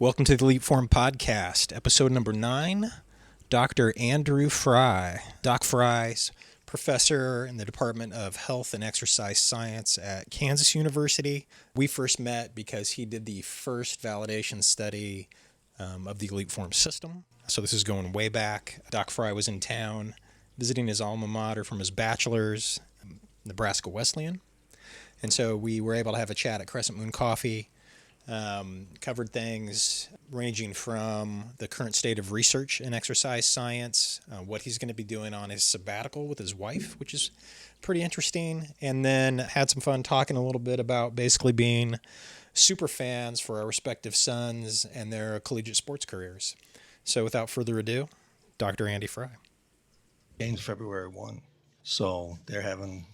Welcome to the Elite Form Podcast, episode number 9. Dr. Andrew Fry. Doc Fry's professor in the Department of Health and Exercise Science at Kansas University. We first met because he did the first validation study of the Elite Form system. So this is going way back. Doc Fry was in town visiting his alma mater from his bachelor's, Nebraska Wesleyan. And so we were able to have a chat at Crescent Moon Coffee. Covered things ranging from the current state of research in exercise science, what he's going to be doing on his sabbatical with his wife, which is pretty interesting, and then had some fun talking a little bit about basically being super fans for our respective sons and their collegiate sports careers. So without further ado, Dr. Andy Fry. Game's February 1, so they're having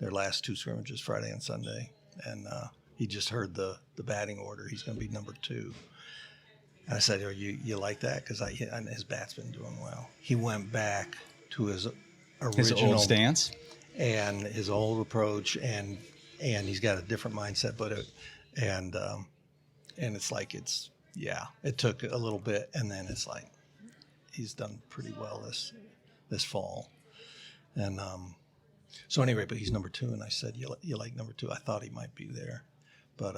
their last two scrimmages Friday and Sunday, and he just heard the batting order. He's going to be number 2. And I said, you like that? Because his bat's been doing well. He went back to his original old stance and his old approach, and he's got a different mindset. But it's like it took a little bit, and then it's like he's done pretty well this fall. And so anyway, but he's number 2, and I said, you like number 2? I thought he might be there. But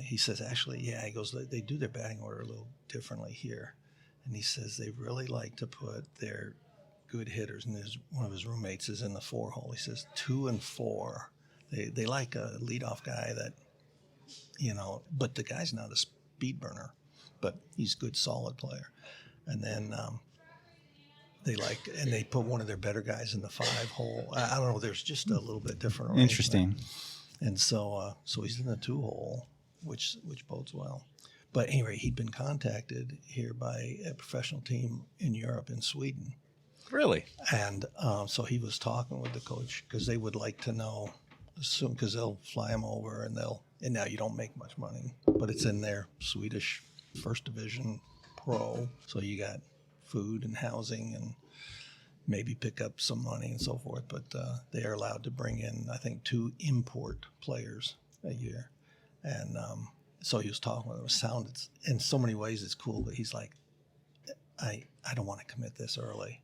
he says, actually, yeah, he goes, they do their batting order a little differently here. And he says they really like to put their good hitters, and one of his roommates is in the 4 hole. He says 2 and 4. They like a leadoff guy that, but the guy's not a speed burner, but he's a good, solid player. And then they put one of their better guys in the 5 hole. I don't know, there's just a little bit different. Interesting. And so he's in the 2 hole, which bodes well. But anyway, he'd been contacted here by a professional team in Europe, in Sweden. Really? And so he was talking with the coach because they would like to know soon, because they'll fly him over and now you don't make much money, but it's in their Swedish first division pro. So you got food and housing and maybe pick up some money and so forth, but they are allowed to bring in, I think, 2 import players a year. And so he was talking with them. It sounded, in so many ways, it's cool, but he's like, I don't want to commit this early.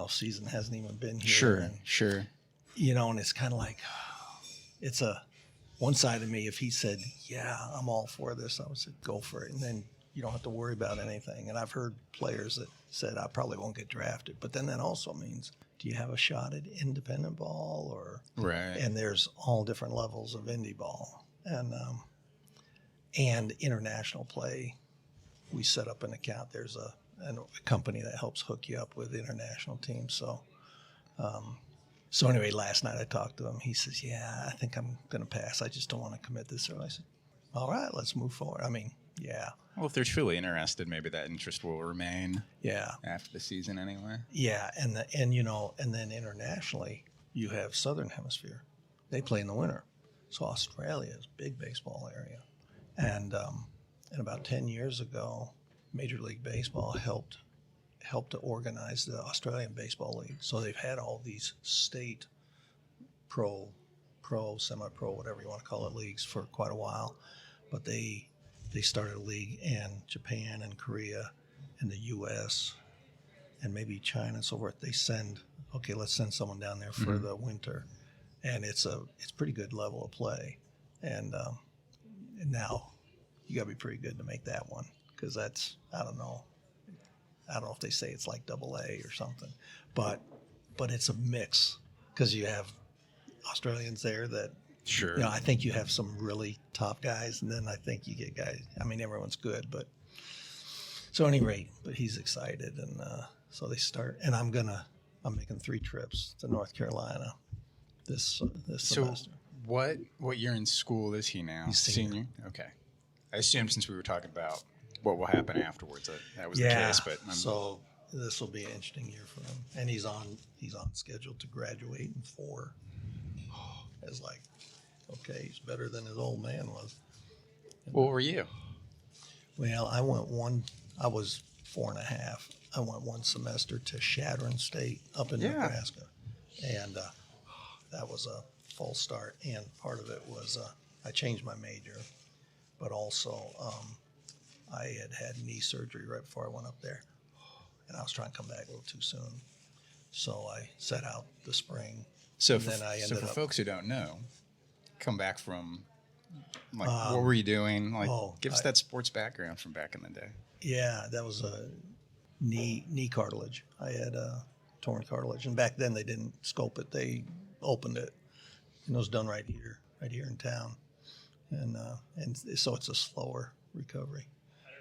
Season hasn't even been here. Sure. And it's kind of like, it's one side of me, if he said, yeah, I'm all for this, I would say, go for it. And then you don't have to worry about anything. And I've heard players that said, I probably won't get drafted. But then that also means, do you have a shot at independent ball? Right. And there's all different levels of indie ball. And international play, we set up an account. There's a company that helps hook you up with international teams. So anyway, last night I talked to him. He says, yeah, I think I'm going to pass. I just don't want to commit this early. I said, all right, let's move forward. Yeah. Well, if they're truly interested, maybe that interest will remain. Yeah. After the season, anyway. Yeah, and then internationally, you have Southern Hemisphere. They play in the winter, so Australia is a big baseball area, and about 10 years ago, Major League Baseball helped to organize the Australian Baseball League. So they've had all these state pro, semi-pro, whatever you want to call it, leagues for quite a while, but they started a league in Japan and Korea and the U.S. and maybe China and so forth. Let's send someone down there for the winter. And it's pretty good level of play. And now you got to be pretty good to make that one, because that's, I don't know if they say it's like AA or something. But it's a mix, because you have Australians there that, sure. I think you have some really top guys, and then I think you get guys. Everyone's good, but so at any rate, but he's excited, and so they start. And I'm making 3 trips to North Carolina this semester. What year in school is he now? He's senior. Okay. I assumed, since we were talking about what will happen afterwards, that was the case. But so this will be an interesting year for him, and he's on schedule to graduate in 4. It's like, okay, he's better than his old man was. What were you? Well, I was 4.5. I went 1 semester to Shadron State up in Nebraska. And that was a false start. And part of it was I changed my major, but also I had knee surgery right before I went up there, and I was trying to come back a little too soon. So I set out the spring. So and for, then I so ended for up, folks who don't know, come back from, like, what were you doing? Like, give us that sports background from back in the day. Yeah, that was a knee cartilage. I had a torn cartilage, and back then they didn't scope it; they opened it, and it was done right here in town, and so it's a slower recovery.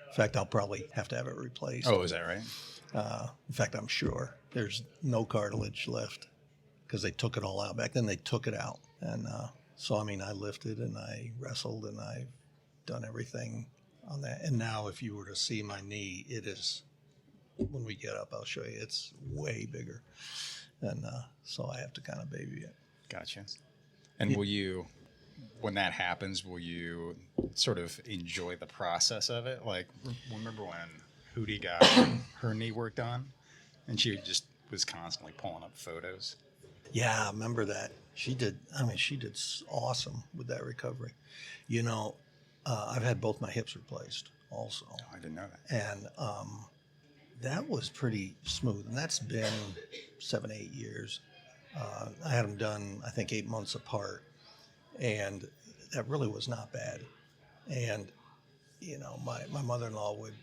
In fact, I'll probably have to have it replaced. Oh, is that right? In fact, I'm sure there's no cartilage left because they took it all out. Back then they took it out. And so, I mean, I lifted and I wrestled and I've done everything on that. And now if you were to see my knee, it is, when we get up, I'll show you, it's way bigger. And so I have to kind of baby it. Gotcha. And will you, when that happens, will you sort of enjoy the process of it? Like, remember when Hootie got her knee worked on and she just was constantly pulling up photos? Yeah, I remember that. She did awesome with that recovery. You know, I've had both my hips replaced also. Oh, I didn't know that. And that was pretty smooth. And that's been 7-8 years. I had them done, I think, 8 months apart. And that really was not bad. And, you know, my mother-in-law would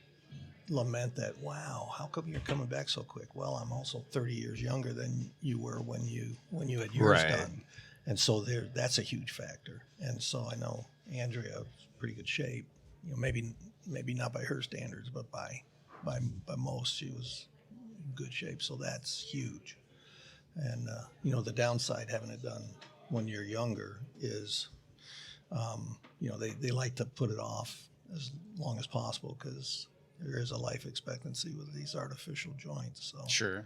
lament that, wow, how come you're coming back so quick? Well, I'm also 30 years younger than you were when you had yours done. And so that's a huge factor. And so I know Andrea was in pretty good shape. You know, maybe not by her standards, but by most, she was in good shape. So that's huge. And you know, the downside having it done when you're younger is, you know, they like to put it off as long as possible because there is a life expectancy with these artificial joints. So Sure.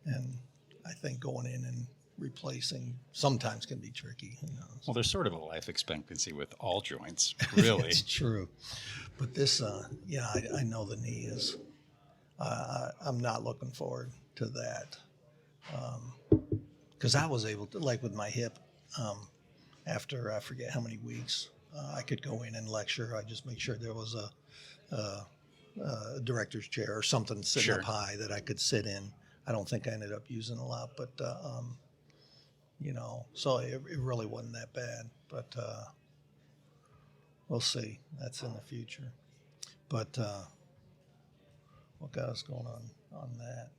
And I think going in and replacing sometimes can be tricky. You know. Well, there's sort of a life expectancy with all joints, really. It's true. But this, yeah, I know the knee is, I'm not looking forward to that. Because I was able to, like with my hip, after I forget how many weeks, I could go in and lecture. I just make sure there was a director's chair or something sitting Sure. up high that I could sit in. I don't think I ended up using a lot, but you know, so it really wasn't that bad. But we'll see. That's in the future. But what got us going on that?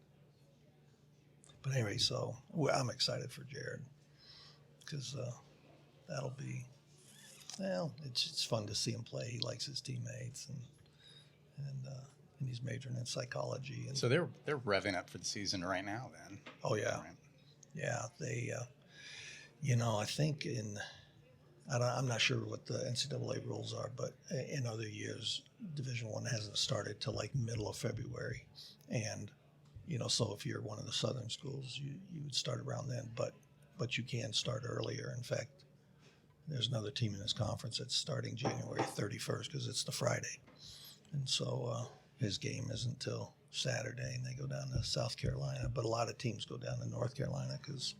But anyway, so I'm excited for Jared because that'll be, well, it's fun to see him play. He likes his teammates and he's majoring in psychology. And So they're revving up for the season right now then. oh yeah, Right. yeah. They, you know, I think I'm not sure what the NCAA rules are, but in other years, Division I hasn't started till like middle of February, and you know, so if you're one of the Southern schools, you would start around then, but you can start earlier. In fact, there's another team in this conference that's starting January 31st because it's the Friday, and so his game isn't until Saturday, and they go down to South Carolina. But a lot of teams go down to North Carolina because,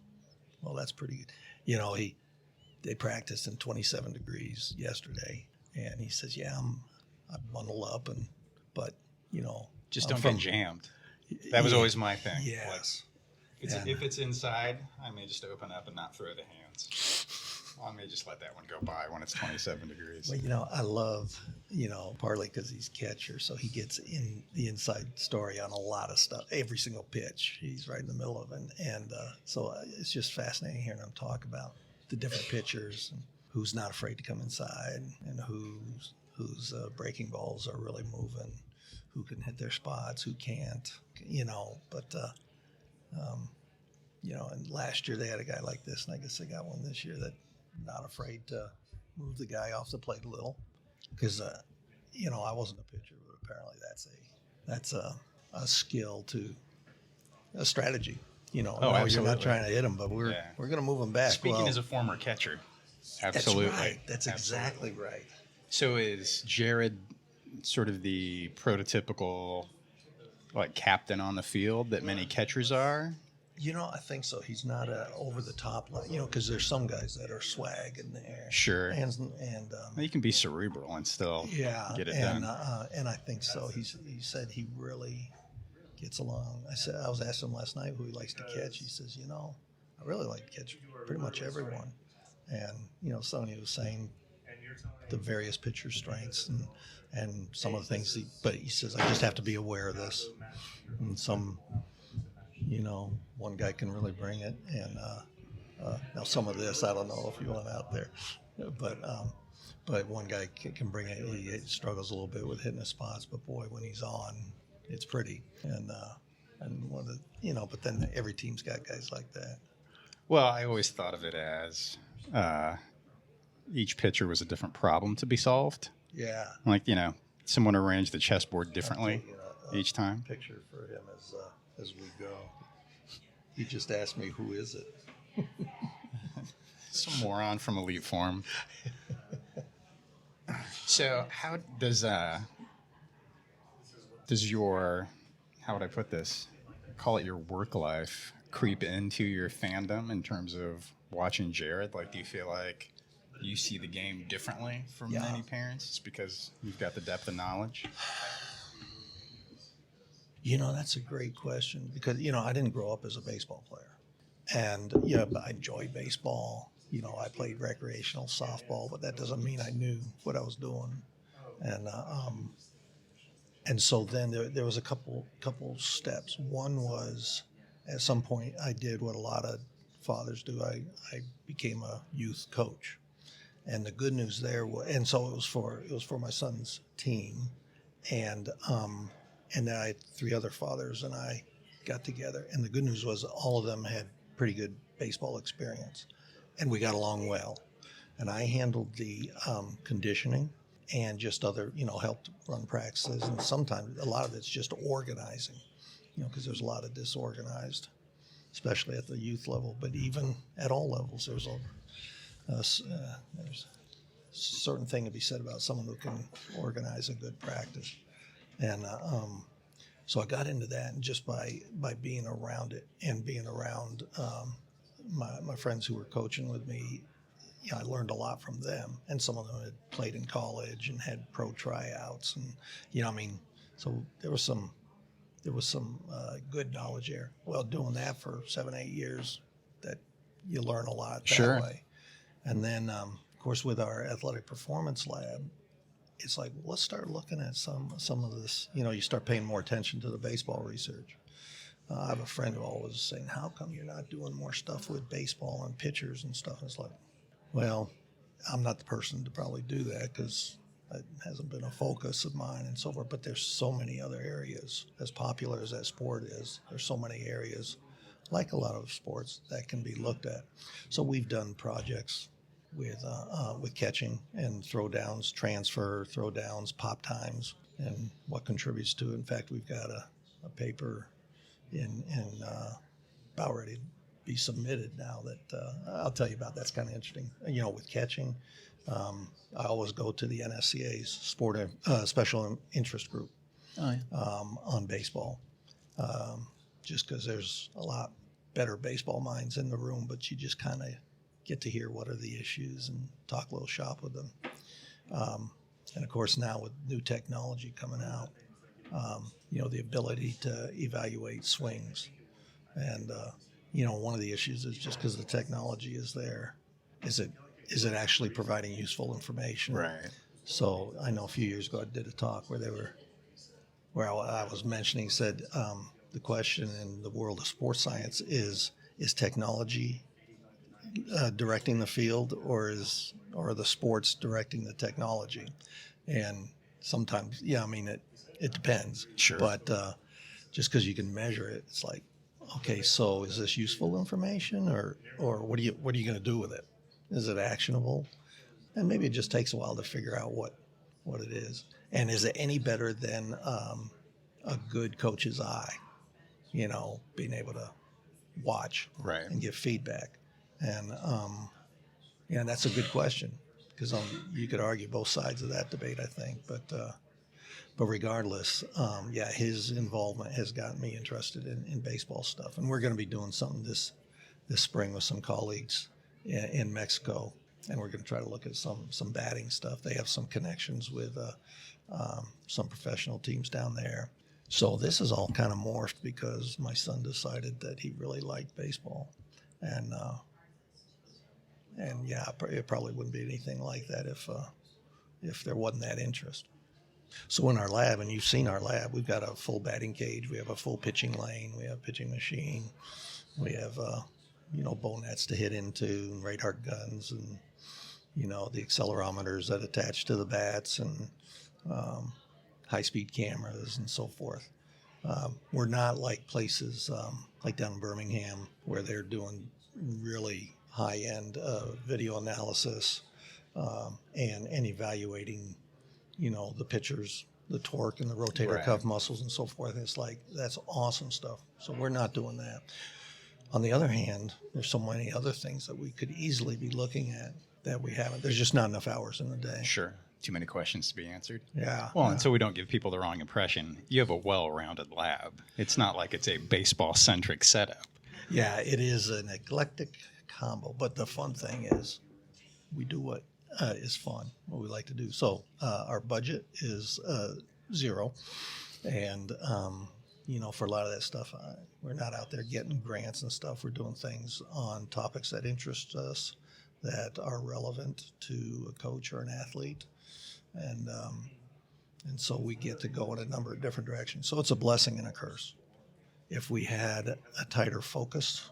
well, that's pretty good. You know, they practiced in 27 degrees yesterday, and he says, "Yeah, I bundle up, but you know, Just don't get jammed. That was always my thing. Yes. Like, if it's inside, I may just open up and not throw the hands. I may just let that one go by when it's 27 degrees. Well, you know, I love, you know, partly because he's catcher, so he gets in the inside story on a lot of stuff. Every single pitch, he's right in the middle of it, and so it's just fascinating hearing him talk about the different pitchers and who's not afraid to come inside and whose breaking balls are really moving, who can hit their spots, who can't, you know. But you know, and last year they had a guy like this, and I guess they got one this year that not afraid to move the guy off the plate a little, because you know, I wasn't a pitcher, but apparently that's a skill to a strategy. You know, Oh, no, absolutely. you're not trying to hit him, but we're going to move him back. Speaking as a former catcher, absolutely. That's right. That's Absolutely. exactly right. So is Jared sort of the prototypical, like, captain on the field that many catchers are? I think so. He's not a over the top, because there's some guys that are swag in there. Sure. And You can be cerebral and still get it done. And I think so. He said he really gets along. I was asking him last night who he likes to catch. He says, I really like to catch pretty much everyone. And Sonny was saying the various pitcher strengths and some of the things. But he says, I just have to be aware of this. And one guy can really bring it. And now some of this, I don't know if you want out there. But one guy can bring it. He struggles a little bit with hitting the spots. But, boy, when he's on, it's pretty. And but then every team's got guys like that. Well, I always thought of it as each pitcher was a different problem to be solved. Yeah. Like, someone arranged the chessboard differently each time. Picture for him as we go. He just asked me, who is it? Some moron from Elite Form. So how does your, how would I put this, call it your work life, creep into your fandom in terms of watching Jared? Like, do you feel like you see the game differently from many parents? It's because you've got the depth of knowledge? That's a great question because, I didn't grow up as a baseball player. And, but I enjoyed baseball. I played recreational softball, but that doesn't mean I knew what I was doing. And so then there was a couple steps. One was at some point I did what a lot of fathers do. I became a youth coach. And the good news there was, and so it was for my son's team. And then I had 3 other fathers and I got together. And the good news was all of them had pretty good baseball experience. And we got along well. And I handled the conditioning and just other, helped run practices. And sometimes a lot of it's just organizing, because there's a lot of disorganized, especially at the youth level. But even at all levels, there's a certain thing to be said about someone who can organize a good practice. And so I got into that, and just by being around it and being around my friends who were coaching with me, I learned a lot from them. And some of them had played in college and had pro tryouts, and so there was some good knowledge there. Well, doing that for 7-8 years, that you learn a lot that way. And then, of course, with our athletic performance lab, it's like, let's start looking at some of this. You start paying more attention to the baseball research. I have a friend who always saying, how come you're not doing more stuff with baseball and pitchers and stuff? And it's like, well, I'm not the person to probably do that because it hasn't been a focus of mine and so forth. But there's so many other areas, as popular as that sport is, there's so many areas, like a lot of sports, that can be looked at. So we've done projects with catching and throwdowns, transfer, throwdowns, pop times, and what contributes to it. In fact, we've got a paper in about ready to be submitted now that I'll tell you about. That's kind of interesting. With catching, I always go to the NSCA's sport special interest group on baseball, just because there's a lot better baseball minds in the room, but you just kind of get to hear what are the issues and talk a little shop with them. And of course now with new technology coming out, the ability to evaluate swings. And, one of the issues is just because the technology is there, is it actually providing useful information? Right. So I know a few years ago I did a talk where I was mentioning, said the question in the world of sports science is technology directing the field, or are the sports directing the technology? And sometimes, it depends. Sure. But just because you can measure it, it's like, okay, so is this useful information, or what are you going to do with it? Is it actionable? And maybe it just takes a while to figure out what it is. And is it any better than a good coach's eye? Being able to watch and give feedback. And that's a good question, because you could argue both sides of that debate, I think. But But regardless, yeah, his involvement has gotten me interested in baseball stuff. And we're going to be doing something this spring with some colleagues in Mexico. And we're going to try to look at some batting stuff. They have some connections with some professional teams down there. So this is all kind of morphed because my son decided that he really liked baseball. And yeah, it probably wouldn't be anything like that if there wasn't that interest. So in our lab, and you've seen our lab, we've got a full batting cage. We have a full pitching lane. We have a pitching machine. We have, bow nets to hit into, and radar guns, and, the accelerometers that attach to the bats, and high-speed cameras and so forth. We're not like places like down in Birmingham where they're doing really high-end video analysis and evaluating, the pitchers, the torque and the rotator cuff muscles and so forth. It's like, that's awesome stuff. So we're not doing that. On the other hand, there's so many other things that we could easily be looking at that we haven't. There's just not enough hours in the day. Sure. Too many questions to be answered. Yeah. Well, and so we don't give people the wrong impression, you have a well-rounded lab. It's not like it's a baseball-centric setup. Yeah, it is an eclectic combo. But the fun thing is we do what is fun, what we like to do. So our budget is zero. And, for a lot of that stuff, we're not out there getting grants and stuff. We're doing things on topics that interest us, that are relevant to a coach or an athlete. And so we get to go in a number of different directions. So it's a blessing and a curse. If we had a tighter focus,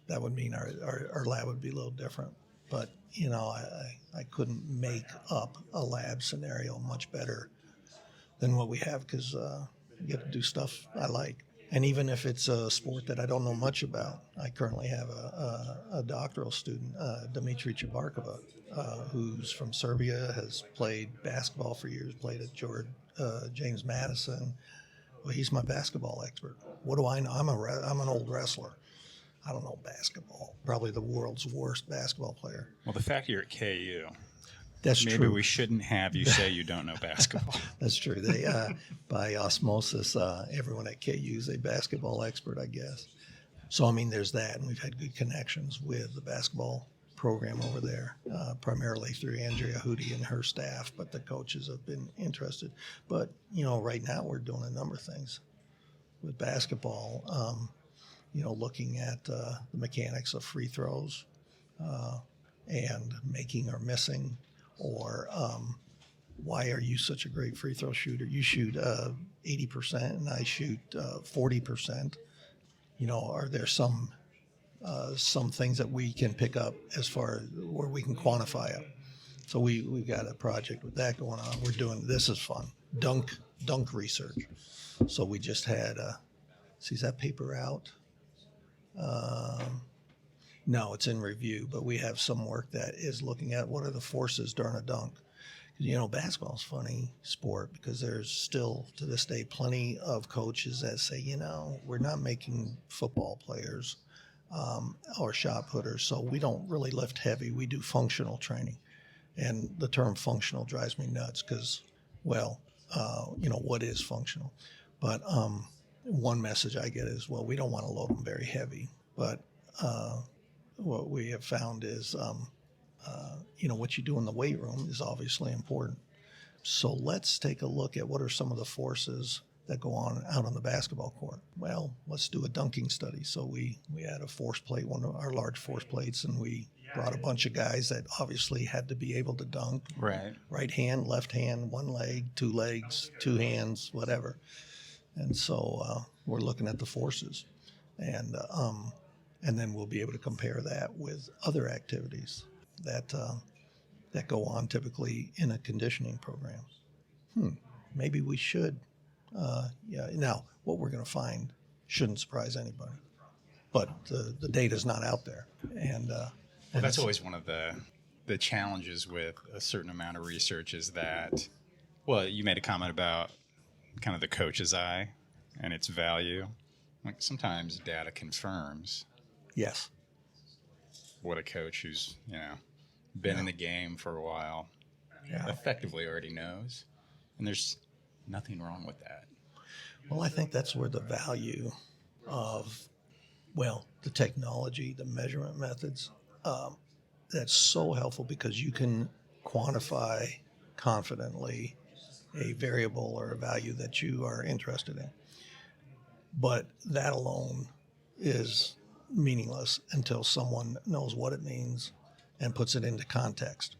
that would mean our lab would be a little different. But, I couldn't make up a lab scenario much better than what we have because I get to do stuff I like. And even if it's a sport that I don't know much about, I currently have a doctoral student, Dimitri Chabarkova, who's from Serbia, has played basketball for years, played at James Madison. Well, he's my basketball expert. What do I know? I'm an old wrestler. I don't know basketball. Probably the world's worst basketball player. Well, the fact you're at KU, that's maybe true. we shouldn't have you say you don't know basketball. That's true. They, by osmosis, everyone at KU is a basketball expert, I guess. So, there's that, and we've had good connections with the basketball program over there, primarily through Andrea Hootie and her staff, but the coaches have been interested. But, right now we're doing a number of things with basketball, looking at the mechanics of free throws and making or missing, or why are you such a great free throw shooter? You shoot 80% and I shoot 40%. Are there some things that we can pick up as far as where we can quantify it? So we've got a project with that going on. We're doing, this is fun, dunk research. So we just had, is that paper out? No, it's in review, but we have some work that is looking at what are the forces during a dunk. Basketball's a funny sport because there's still, to this day, plenty of coaches that say, we're not making football players or shot putters, so we don't really lift heavy. We do functional training. And the term functional drives me nuts because, what is functional? But one message I get is, we don't want to load them very heavy. But what we have found is, what you do in the weight room is obviously important. So let's take a look at what are some of the forces that go on out on the basketball court. Well, let's do a dunking study. So we had a force plate, one of our large force plates, and we brought a bunch of guys that obviously had to be able to dunk. Right hand, left hand, one leg, two legs, two hands, whatever. And so we're looking at the forces. And then we'll be able to compare that with other activities that go on typically in a conditioning program. Maybe we should. Now, what we're going to find shouldn't surprise anybody, but the data's not out there. And that's always one of the challenges with a certain amount of research is that, you made a comment about kind of the coach's eye and its value. Like sometimes data confirms. Yes. What a coach who's, been in the game for a while effectively already knows. And there's nothing wrong with that. Well, I think that's where the value of, well, the technology, the measurement methods, that's so helpful because you can quantify confidently a variable or a value that you are interested in. But that alone is meaningless until someone knows what it means and puts it into context.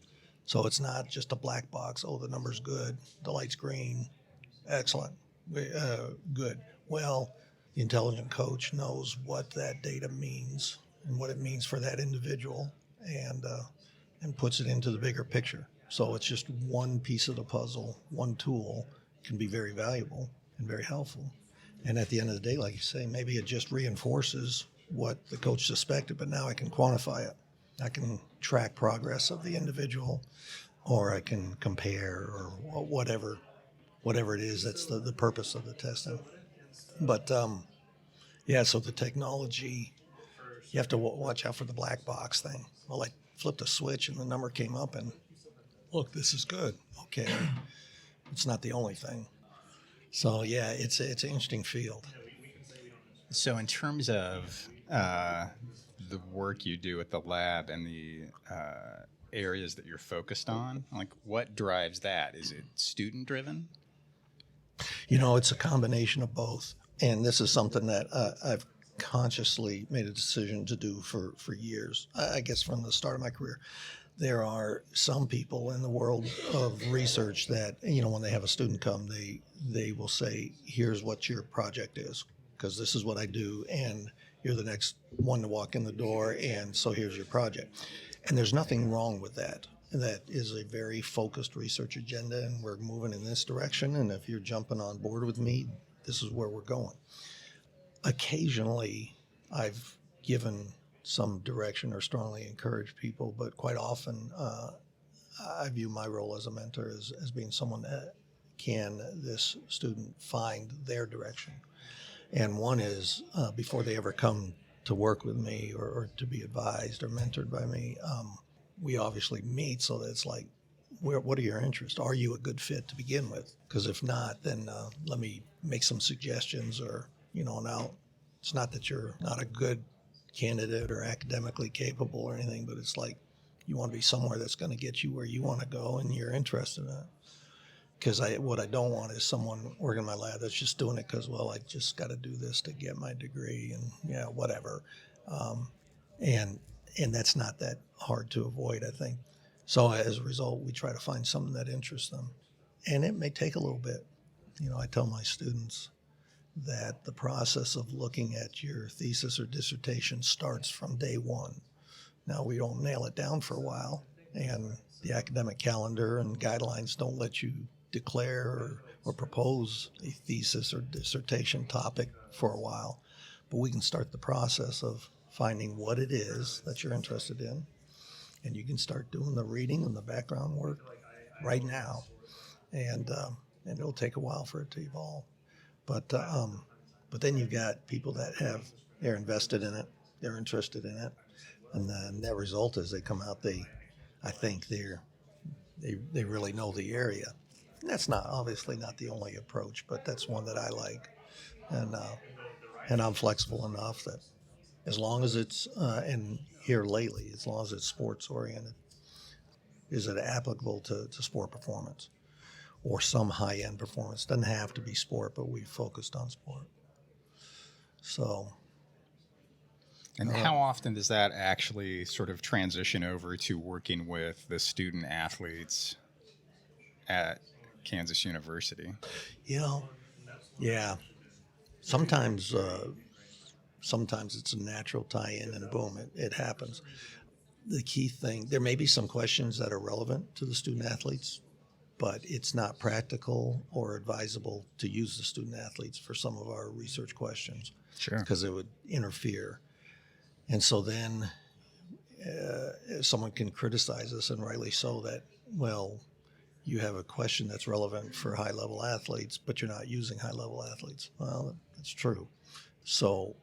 So it's not just a black box. Oh, the number's good. The light's green. Excellent. Good. Well, the intelligent coach knows what that data means and what it means for that individual, and puts it into the bigger picture. So it's just one piece of the puzzle, one tool can be very valuable and very helpful. And at the end of the day, like you say, maybe it just reinforces what the coach suspected, but now I can quantify it. I can track progress of the individual, or I can compare, or whatever it is. That's the purpose of the testing. But yeah, so the technology, you have to watch out for the black box thing. Well, I flipped a switch and the number came up, and look, this is good. Okay, it's not the only thing. So yeah, it's an interesting field. So in terms of the work you do at the lab and the areas that you're focused on, like what drives that? Is it student driven? It's a combination of both. And this is something that I've consciously made a decision to do for years. I guess from the start of my career. There are some people in the world of research that, when they have a student come, they will say, here's what your project is, because this is what I do, and you're the next one to walk in the door, and so here's your project. And there's nothing wrong with that. That is a very focused research agenda, and we're moving in this direction, and if you're jumping on board with me, this is where we're going. Occasionally, I've given some direction or strongly encourage people, but quite often I view my role as a mentor as being someone that can this student find their direction. And one is before they ever come to work with me or to be advised or mentored by me, we obviously meet so that it's like, what are your interests? Are you a good fit to begin with? Because if not, then let me make some suggestions, or, now it's not that you're not a good candidate or academically capable or anything, but it's like you want to be somewhere that's going to get you where you want to go and you're interested in it. Because what I don't want is someone working in my lab that's just doing it because, well, I just got to do this to get my degree and yeah, whatever. And that's not that hard to avoid, I think. So as a result, we try to find something that interests them. And it may take a little bit. I tell my students that the process of looking at your thesis or dissertation starts from day one. Now, we don't nail it down for a while, and the academic calendar and guidelines don't let you declare or propose a thesis or dissertation topic for a while. But we can start the process of finding what it is that you're interested in, and you can start doing the reading and the background work right now, and it'll take a while for it to evolve. But then you've got people that they're invested in it, they're interested in it, and the net result is they come out. I think they really know the area. And that's obviously not the only approach, but that's one that I like, and I'm flexible enough that as long as it's and here lately, as long as it's sports oriented, is it applicable to sport performance? Or some high-end performance. Doesn't have to be sport, but we focused on sport. So. And how often does that actually sort of transition over to working with the student athletes at Kansas University? Yeah. Sometimes it's a natural tie-in, and boom, it happens. The key thing, there may be some questions that are relevant to the student athletes, but it's not practical or advisable to use the student athletes for some of our research questions. Sure. Because it would interfere. And so then someone can criticize us, and rightly so, that, well, you have a question that's relevant for high-level athletes, but you're not using high-level athletes. Well, that's true. So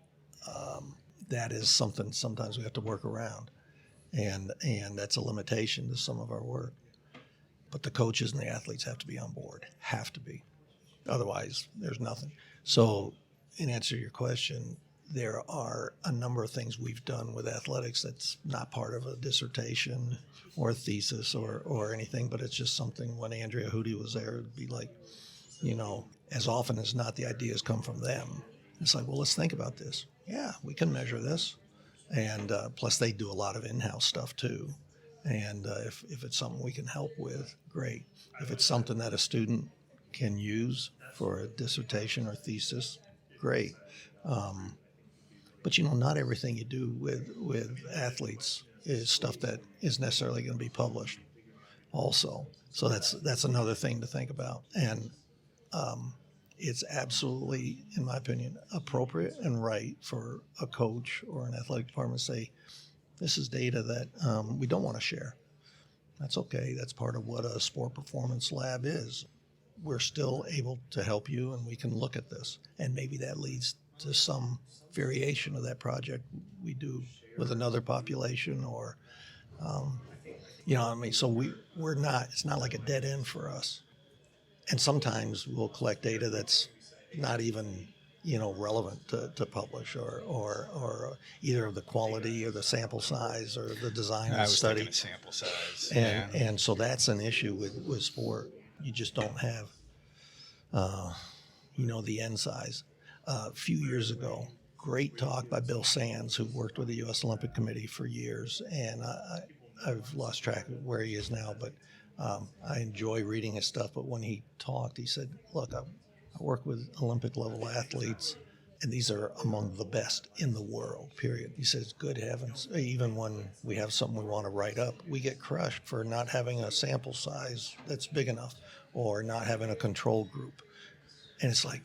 that is something sometimes we have to work around. And that's a limitation to some of our work. But the coaches and the athletes have to be on board, have to be. Otherwise, there's nothing. So, in answer to your question, there are a number of things we've done with athletics that's not part of a dissertation or a thesis or anything, but it's just something when Andrea Hootie was there, it'd be like, as often as not, the ideas come from them. It's like, well, let's think about this. Yeah, we can measure this. And plus, they do a lot of in-house stuff too. And if it's something we can help with, great. If it's something that a student can use for a dissertation or thesis, great. But not everything you do with athletes is stuff that is necessarily going to be published also. So that's another thing to think about. And it's absolutely, in my opinion, appropriate and right for a coach or an athletic department to say, this is data that we don't want to share. That's okay. That's part of what a sport performance lab is. We're still able to help you, and we can look at this. And maybe that leads to some variation of that project we do with another population or, so we're not, it's not like a dead end for us. And sometimes we'll collect data that's not even, relevant to publish or either the quality or the sample size or the design of the study. Thinking of sample size. And so that's an issue with sport. You just don't have, the end size. A few years ago, great talk by Bill Sands, who worked with the U.S. Olympic Committee for years, and I've lost track of where he is now, but I enjoy reading his stuff. But when he talked, he said, look, I work with Olympic-level athletes, and these are among the best in the world, period. He says, good heavens, even when we have something we want to write up, we get crushed for not having a sample size that's big enough or not having a control group. And it's like,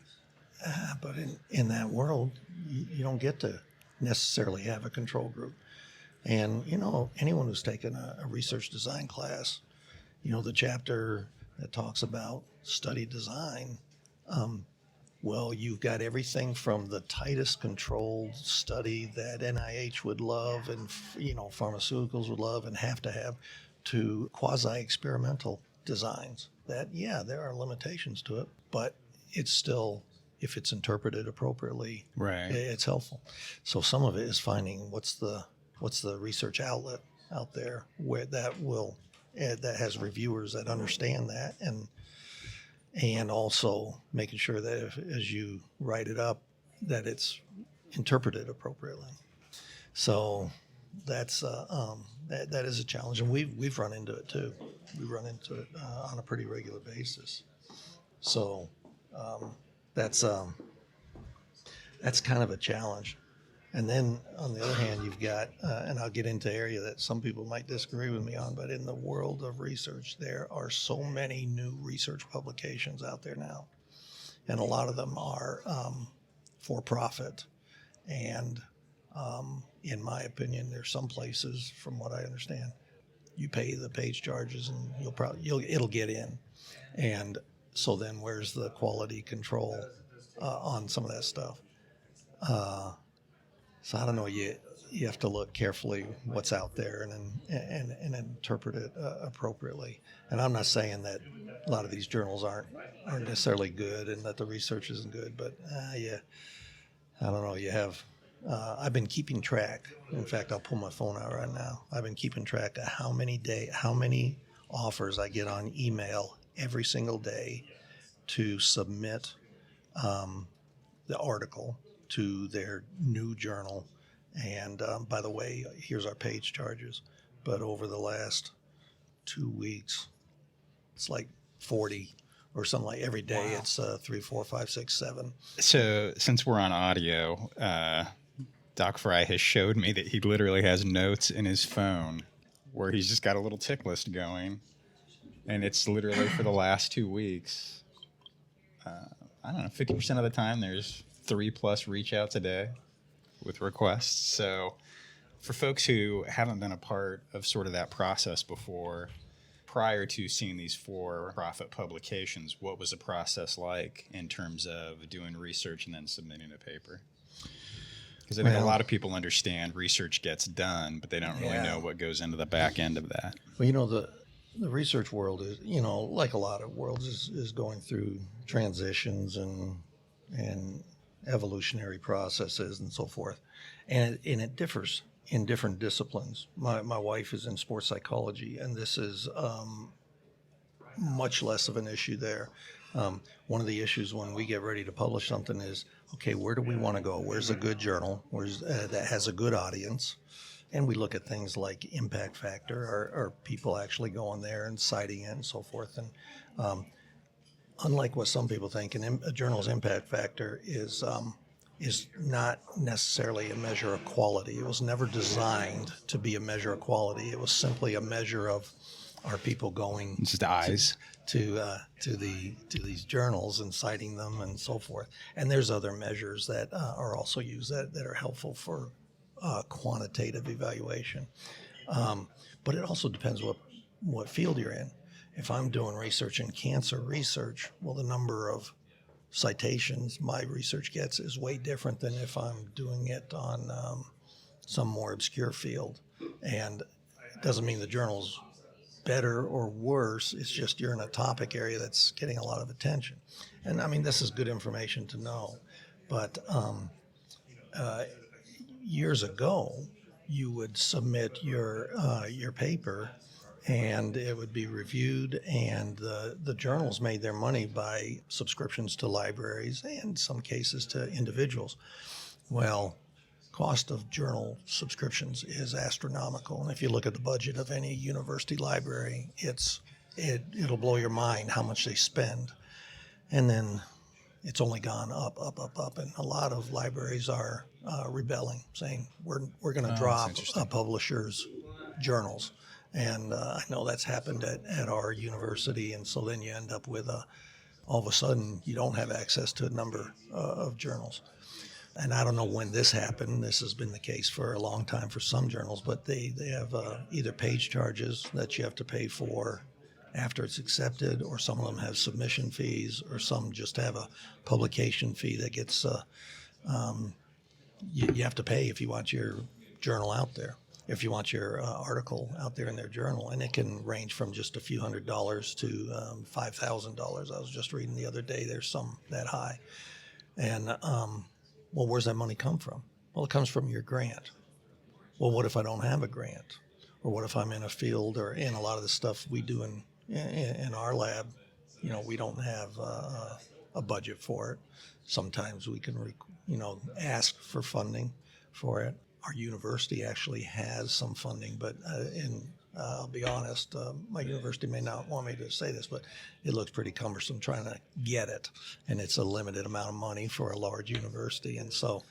but in that world, you don't get to necessarily have a control group. And, anyone who's taken a research design class, the chapter that talks about study design, well, you've got everything from the tightest controlled study that NIH would love and, pharmaceuticals would love and have to have, to quasi-experimental designs that, there are limitations to it, but it's still, if it's interpreted appropriately, right, it's helpful. So some of it is finding what's the research outlet out there where that has reviewers that understand that, and also making sure that as you write it up, that it's interpreted appropriately. So that's that is a challenge, and we've run into it too. We run into it on a pretty regular basis. So that's kind of a challenge. And then on the other hand, you've got, and I'll get into area that some people might disagree with me on, but in the world of research, there are so many new research publications out there now. And a lot of them are for profit. And in my opinion, there's some places, from what I understand, you pay the page charges and it'll get in. And so then where's the quality control on some of that stuff? So I don't know. You have to look carefully what's out there and interpret it appropriately. And I'm not saying that a lot of these journals aren't necessarily good and that the research isn't good, but I don't know. You have. I've been keeping track. In fact, I'll pull my phone out right now. I've been keeping track of how many offers I get on email every single day to submit the article to their new journal. And by the way, here's our page charges. But over the last 2 weeks, it's like 40 or something like every day. Wow. It's 3, 4, 5, 6, 7. So since we're on audio, Doc Fry has showed me that he literally has notes in his phone where he's just got a little tick list going. And it's literally for the last 2 weeks. I don't know, 50% of the time there's 3+ reach outs a day with requests. So for folks who haven't been a part of sort of that process before, prior to seeing these for-profit publications, what was the process like in terms of doing research and then submitting a paper? Because I think a lot of people understand research gets done, but they don't really know what goes into the back end of that. Well, the research world is, like a lot of worlds, is going through transitions and evolutionary processes and so forth, and it differs in different disciplines. My wife is in sports psychology, and this is much less of an issue there. One of the issues when we get ready to publish something is, okay, where do we want to go? Where's a good journal? That has a good audience? And we look at things like impact factor. Are people actually going there and citing it and so forth? And unlike what some people think, a journal's impact factor is not necessarily a measure of quality. It was never designed to be a measure of quality. It was simply a measure of, are people going It's just eyes to these journals and citing them and so forth. And there's other measures that are also used that are helpful for quantitative evaluation. But it also depends what field you're in. If I'm doing research in cancer research, well, the number of citations my research gets is way different than if I'm doing it on some more obscure field. And it doesn't mean the journal's better or worse. It's just you're in a topic area that's getting a lot of attention. And I mean, this is good information to know. But years ago, you would submit your paper, and it would be reviewed, and the journals made their money by subscriptions to libraries and in some cases to individuals. Well, cost of journal subscriptions is astronomical, and if you look at the budget of any university library, it'll blow your mind how much they spend. And then it's only gone up, and a lot of libraries are rebelling, saying we're going to drop a publisher's journals. And I know that's happened at our university, and so then you end up with all of a sudden you don't have access to a number of journals. And I don't know when this happened. This has been the case for a long time for some journals, but they have either page charges that you have to pay for after it's accepted, or some of them have submission fees, or some just have a publication fee that gets you have to pay if you want your journal out there, if you want your article out there in their journal. And it can range from just a few $100s to $5,000. I was just reading the other day there's some that high. And well, where's that money come from? Well, it comes from your grant. Well, what if I don't have a grant? Or what if I'm in a field, or in a lot of the stuff we do in our lab, we don't have a budget for it. Sometimes we can, ask for funding for it. Our university actually has some funding, but I'll be honest, my university may not want me to say this, but it looks pretty cumbersome trying to get it, and it's a limited amount of money for a large university. And so,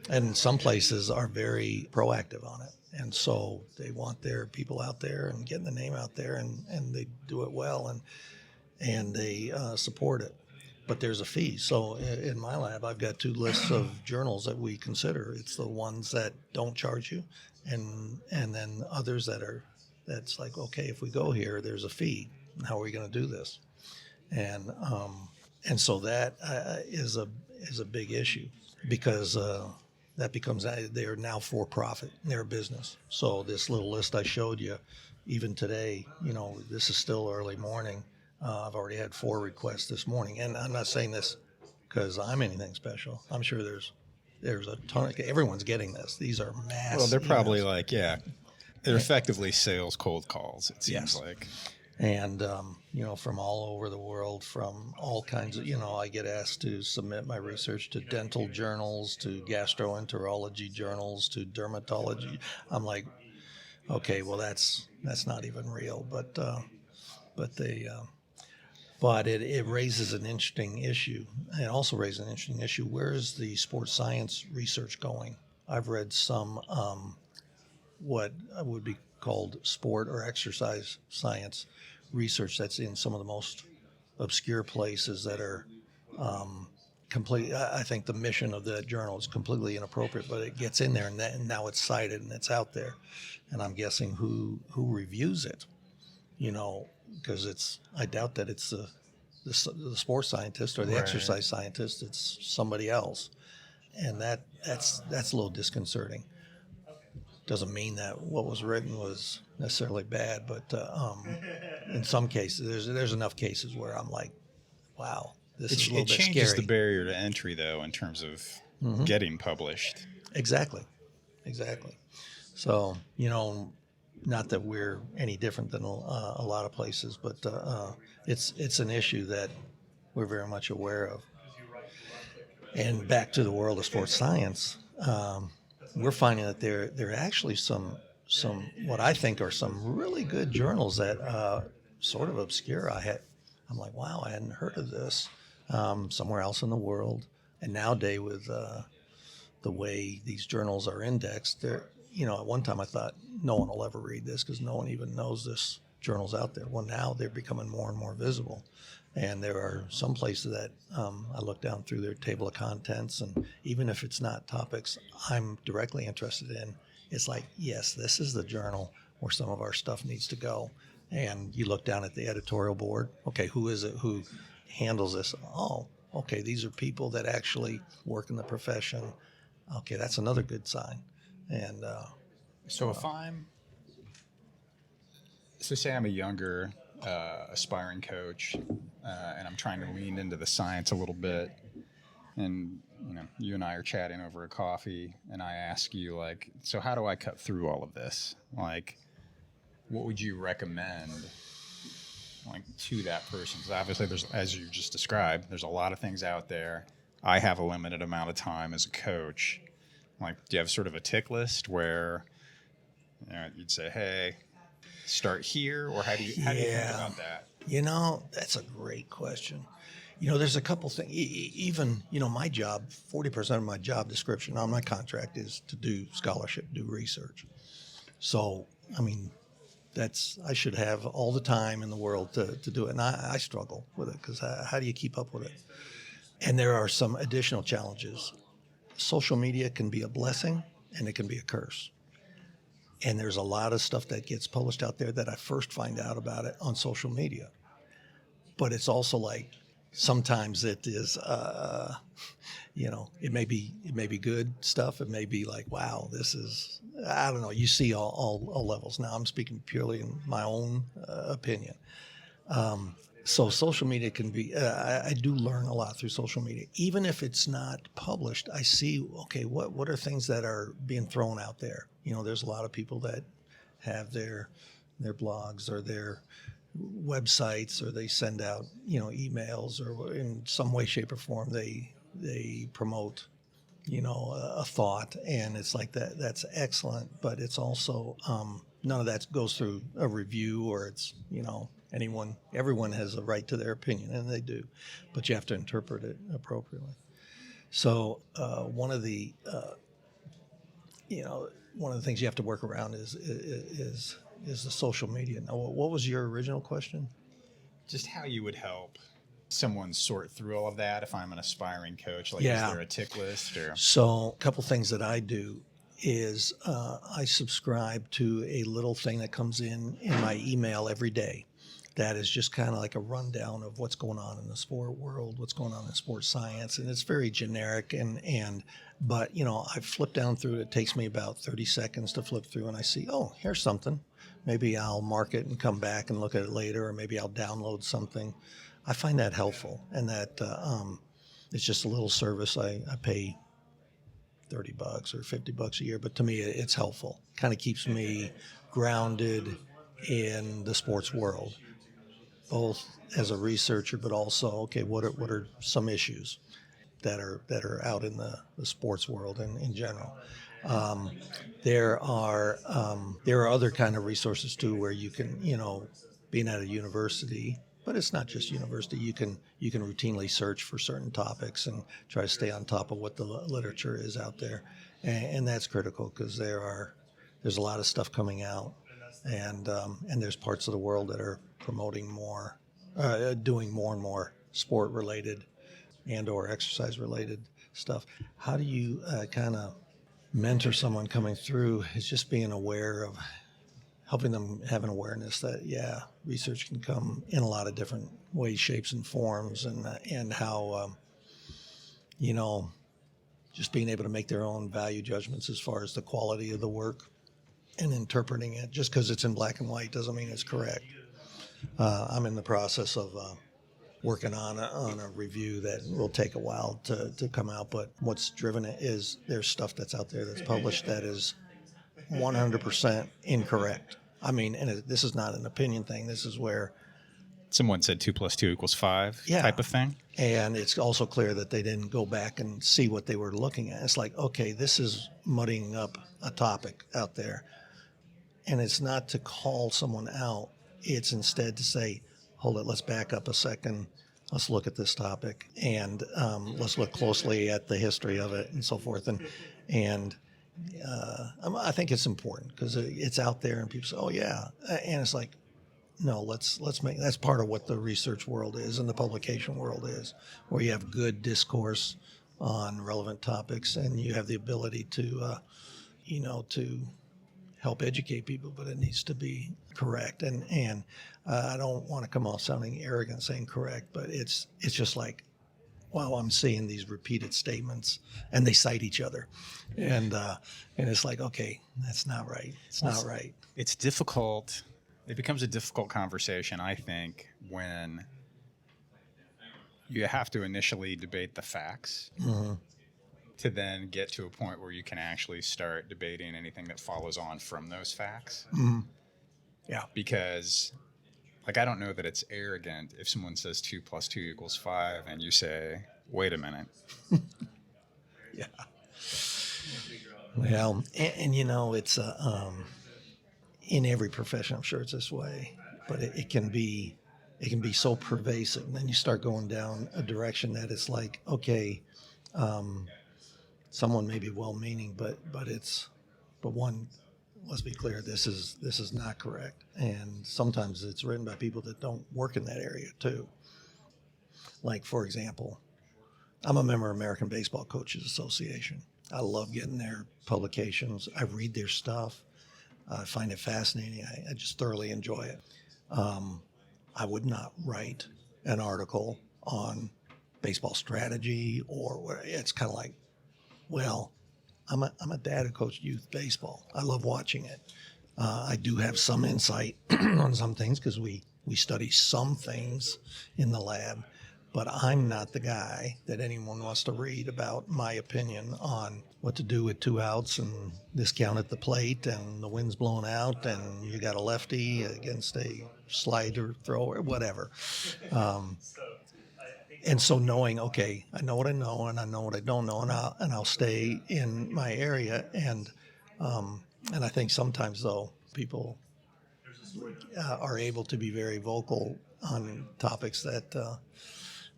and some places are very proactive on it. And so they want their people out there and getting the name out there, and they do it well, and they support it. But there's a fee. So in my lab, I've got 2 lists of journals that we consider. It's the ones that don't charge you, and then others that's like, okay, if we go here, there's a fee. How are we going to do this? And so that is a big issue, because that becomes, they're now for profit. They're a business. So this little list I showed you, even today, this is still early morning. I've already had 4 requests this morning, and I'm not saying this because I'm anything special. I'm sure there's a ton. Everyone's getting this. These are mass. Well, they're probably emails. they're effectively sales cold calls. It seems Yes. like. And from all over the world, from all kinds of, I get asked to submit my research to dental journals, to gastroenterology journals, to dermatology. I'm like, okay, well that's not even real, but it raises an interesting issue. It also raises an interesting issue. Where is the sports science research going? I've read some what would be called sport or exercise science research that's in some of the most obscure places that are complete. I think the mission of that journal is completely inappropriate, but it gets in there, and now it's cited and it's out there. And I'm guessing who reviews it, because I doubt that it's the sports scientist or the exercise scientist. It's somebody else, and that's a little disconcerting. Doesn't mean that what was written was necessarily bad, but in some cases, there's enough cases where I'm like, wow, this is a little It bit changes scary. the barrier to entry, though, in terms of getting published. Exactly. So, not that we're any different than a lot of places, but it's an issue that we're very much aware of. And back to the world of sports science, we're finding that there are actually some what I think are some really good journals that sort of obscure. I'm like, wow, I hadn't heard of this somewhere else in the world. And nowadays with the way these journals are indexed, at one time I thought no one will ever read this because no one even knows this journal's out there. Well, now they're becoming more and more visible. And there are some places that I look down through their table of contents, and even if it's not topics I'm directly interested in, it's like, yes, this is the journal where some of our stuff needs to go. And you look down at the editorial board. Okay, who is it who handles this? Oh, okay, these are people that actually work in the profession. Okay, that's another good sign. And So say I'm a younger aspiring coach, and I'm trying to lean into the science a little bit, and you and I are chatting over a coffee, and I ask you, like, so how do I cut through all of this? Like, what would you recommend, like, to that person? Because obviously there's, as you just described, there's a lot of things out there. I have a limited amount of time as a coach. Like, do you have sort of a tick list where you'd say, hey, start here, or how do you think about that? That's a great question. There's a couple things. Even, my job, 40% of my job description on my contract is to do scholarship, do research. So, I mean, I should have all the time in the world to do it. And I struggle with it because how do you keep up with it? And there are some additional challenges. Social media can be a blessing and it can be a curse. And there's a lot of stuff that gets published out there that I first find out about it on social media. But it's also like sometimes it is, it may be good stuff. It may be like, wow, this is, I don't know. You see all levels. Now I'm speaking purely in my own opinion. So social media can be, I do learn a lot through social media. Even if it's not published, I see, okay, what are things that are being thrown out there? There's a lot of people that have their blogs or their websites, or they send out, emails, or in some way, shape, or form, they promote, a thought. And it's like that's excellent, but it's also, none of that goes through a review, or it's, everyone has a right to their opinion, and they do, but you have to interpret it appropriately. So one of the things you have to work around is the social media. Now, what was your original question? Just how you would help someone sort through all of that if I'm an aspiring coach. Like, Yeah. Is there a tick list? Or So a couple things that I do is I subscribe to a little thing that comes in my email every day. That is just kind of like a rundown of what's going on in the sport world, what's going on in sports science, and it's very generic. But I flip down through it. It takes me about 30 seconds to flip through, and I see, oh, here's something. Maybe I'll mark it and come back and look at it later, or maybe I'll download something. I find that helpful, and that it's just a little service. I pay $30 or $50 a year, but to me, it's helpful. Kind of keeps me grounded in the sports world, both as a researcher, but also, okay, what are some issues that are out in the sports world and in general. There are other kind of resources too, where you can, being at a university, but it's not just university. You can routinely search for certain topics and try to stay on top of what the literature is out there, and that's critical because there's a lot of stuff coming out, and there's parts of the world that are promoting more, doing more and more sport related and or exercise related stuff. How do you kind of mentor someone coming through? Is just being aware of, helping them have an awareness that, research can come in a lot of different ways, shapes, and forms, and how, just being able to make their own value judgments as far as the quality of the work and interpreting it. Just because it's in black and white doesn't mean it's correct. I'm in the process of working on a review that will take a while to come out, but what's driven it is there's stuff that's out there that's published that is 100% incorrect. I mean, and this is not an opinion thing. This is where Someone said 2 + 2 = 5 type of thing. And it's also clear that they didn't go back and see what they were looking at. It's like, okay, this is muddying up a topic out there. And it's not to call someone out. It's instead to say, hold it, let's back up a second. Let's look at this topic, and let's look closely at the history of it and so forth. And I think it's important because it's out there and people say, oh, yeah. And it's like, no, let's make that's part of what the research world is and the publication world is, where you have good discourse on relevant topics and you have the ability to, to help educate people, but it needs to be correct. And I don't want to come off sounding arrogant saying correct, but it's just like, wow, I'm seeing these repeated statements and they cite each other, and it's like, okay, that's not right. It's not right. It's difficult. It becomes a difficult conversation, I think, when you have to initially debate the facts to then get to a point where you can actually start debating anything that follows on from those facts. Yeah. Because, like, I don't know that it's arrogant if someone says 2 + 2 = 5 and you say, wait a minute. Yeah. Well, and it's in every profession, I'm sure it's this way, but it can be so pervasive. And then you start going down a direction that it's like, okay, someone may be well-meaning, but one, let's be clear, this is not correct. And sometimes it's written by people that don't work in that area too. Like, for example, I'm a member of American Baseball Coaches Association. I love getting their publications. I read their stuff. I find it fascinating. I just thoroughly enjoy it. I would not write an article on baseball strategy or what. It's kind of like, well, I'm a dad who coached youth baseball. I love watching it. I do have some insight on some things because we study some things in the lab, but I'm not the guy that anyone wants to read about my opinion on what to do with 2 outs and this count at the plate and the wind's blowing out and you got a lefty against a slider thrower, whatever. And so knowing, okay, I know what I know and I know what I don't know, and I'll stay in my area. And I think sometimes, though, people are able to be very vocal on topics that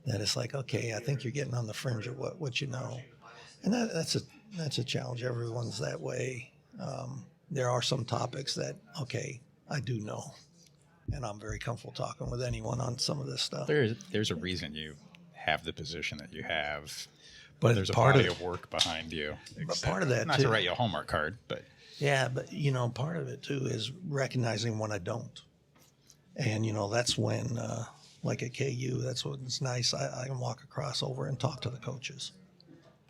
it's like, okay, I think you're getting on the fringe of what you know. And that's a challenge. Everyone's that way. There are some topics that, okay, I do know. And I'm very comfortable talking with anyone on some of this stuff. There's a reason you have the position that you have. But there's a body of work behind you. But part of that, not too, to write you a Hallmark card, but yeah, but part of it too is recognizing when I don't. And that's when, like at KU, that's when it's nice. I can walk across over and talk to the coaches.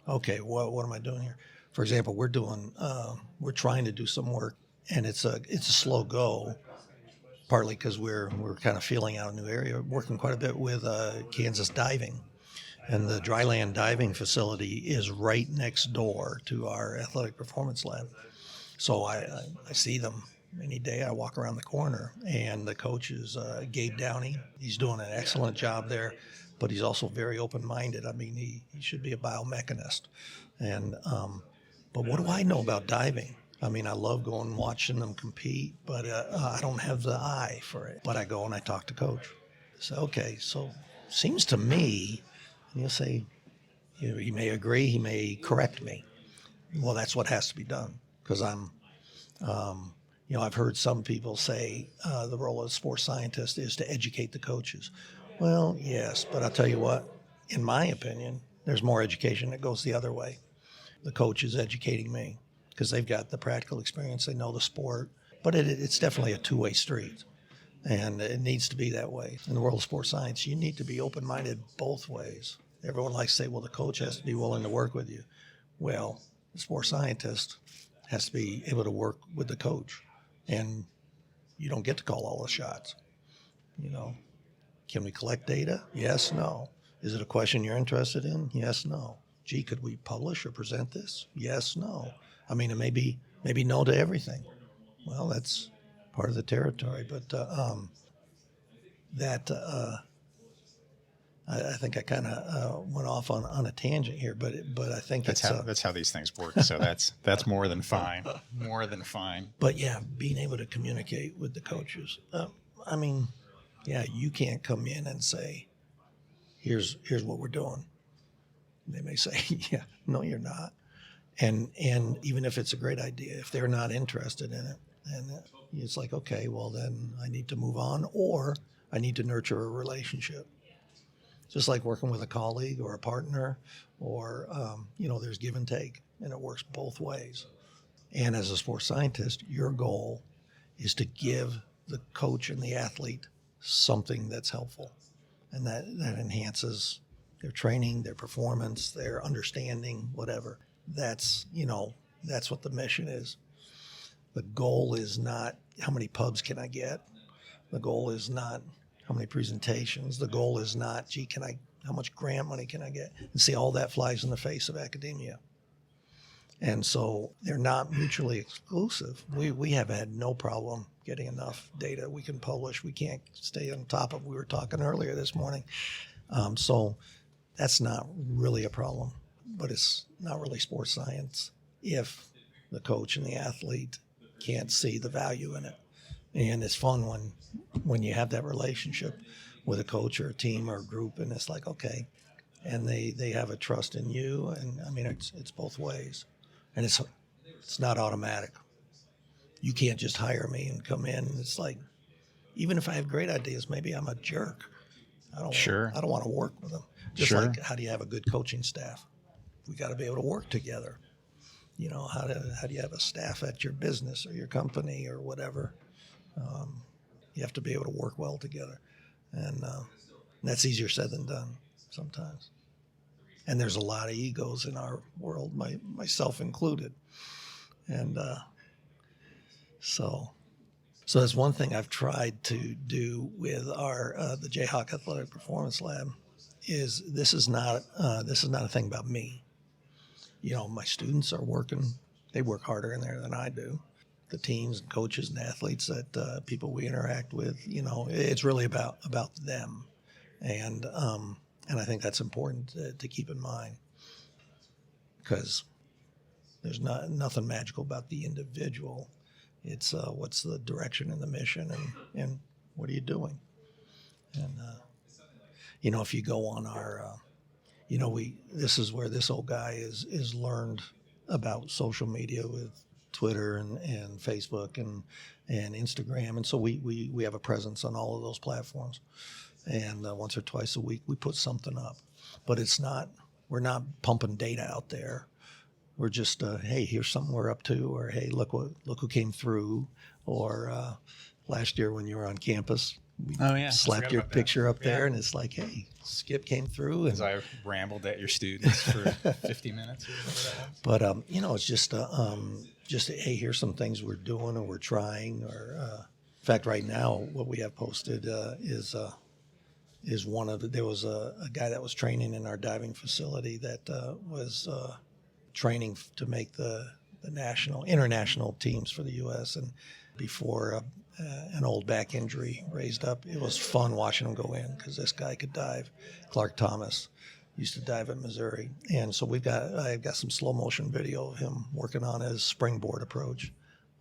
Okay, what am I doing here? For example, we're trying to do some work, and it's a slow go. Partly because we're kind of feeling out a new area, working quite a bit with Kansas diving. And the dryland diving facility is right next door to our athletic performance lab. So I see them any day. I walk around the corner, and the coach is Gabe Downey. He's doing an excellent job there, but he's also very open-minded. I mean, he should be a biomechanist. And but what do I know about diving? I mean, I love going and watching them compete, but I don't have the eye for it. But I go and I talk to coach. So, okay, so seems to me, and he'll say, he may agree, he may correct me. Well, that's what has to be done because I've heard some people say the role of a sports scientist is to educate the coaches. Well, yes, but I'll tell you what, in my opinion, there's more education that goes the other way. The coach is educating me, because they've got the practical experience, they know the sport, but it's definitely a two-way street, and it needs to be that way. In the world of sports science, you need to be open-minded both ways. Everyone likes to say, well, the coach has to be willing to work with you. Well, the sports scientist has to be able to work with the coach. And you don't get to call all the shots. You know, can we collect data? Yes, no. Is it a question you're interested in? Yes, no. Gee, could we publish or present this? Yes, no. I mean, it may be no to everything. Well, that's part of the territory. But I think I kind of went off on a tangent here, but I think that's how these things work. So that's more than fine. More than fine. But yeah, being able to communicate with the coaches. I mean, yeah, you can't come in and say, here's what we're doing. They may say, yeah, no, you're not. And even if it's a great idea, if they're not interested in it, and it's like, okay, well then I need to move on, or I need to nurture a relationship. Just like working with a colleague or a partner, or there's give and take, and it works both ways. And as a sports scientist, your goal is to give the coach and the athlete something that's helpful, and that enhances their training, their performance, their understanding, whatever. That's what the mission is. The goal is not how many pubs can I get. The goal is not how many presentations. The goal is not, how much grant money can I get? And see, all that flies in the face of academia. And so they're not mutually exclusive. We have had no problem getting enough data we can publish. We can't stay on top of, we were talking earlier this morning. So that's not really a problem, but it's not really sports science if the coach and the athlete can't see the value in it. And it's fun when you have that relationship with a coach or a team or a group, and it's like, okay, and they have a trust in you, and I mean it's both ways, and it's not automatic. You can't just hire me and come in. It's like, even if I have great ideas, maybe I'm a jerk. I don't want to work with them. Just like, how do you have a good coaching staff? We got to be able to work together. How do you have a staff at your business or your company or whatever? You have to be able to work well together, and that's easier said than done sometimes. And there's a lot of egos in our world, myself included, and so that's one thing I've tried to do with our the Jayhawk Athletic Performance Lab. Is this is not a thing about me. My students are working; they work harder in there than I do. The teams and coaches and athletes that people we interact with, it's really about them, and I think that's important to keep in mind, because there's nothing magical about the individual. It's what's the direction and the mission, and what are you doing? And if you go on our, this is where this old guy is learned about social media with Twitter and Facebook and Instagram, and so we have a presence on all of those platforms, and once or twice a week we put something up, but we're not pumping data out there. We're just hey, here's something we're up to, or hey, look who came through, or last year when you were on campus, we slapped your picture up there, and it's like, hey, Skip came through, as I rambled at your students for 50 minutes or whatever that was. But it's just hey, here's some things we're doing or we're trying, or in fact, right now what we have posted is one of there was a guy that was training in our diving facility that was training to make the international teams for the U.S. and before an old back injury raised up, it was fun watching him go in, because this guy could dive. Clark Thomas used to dive in Missouri, and so I've got some slow motion video of him working on his springboard approach.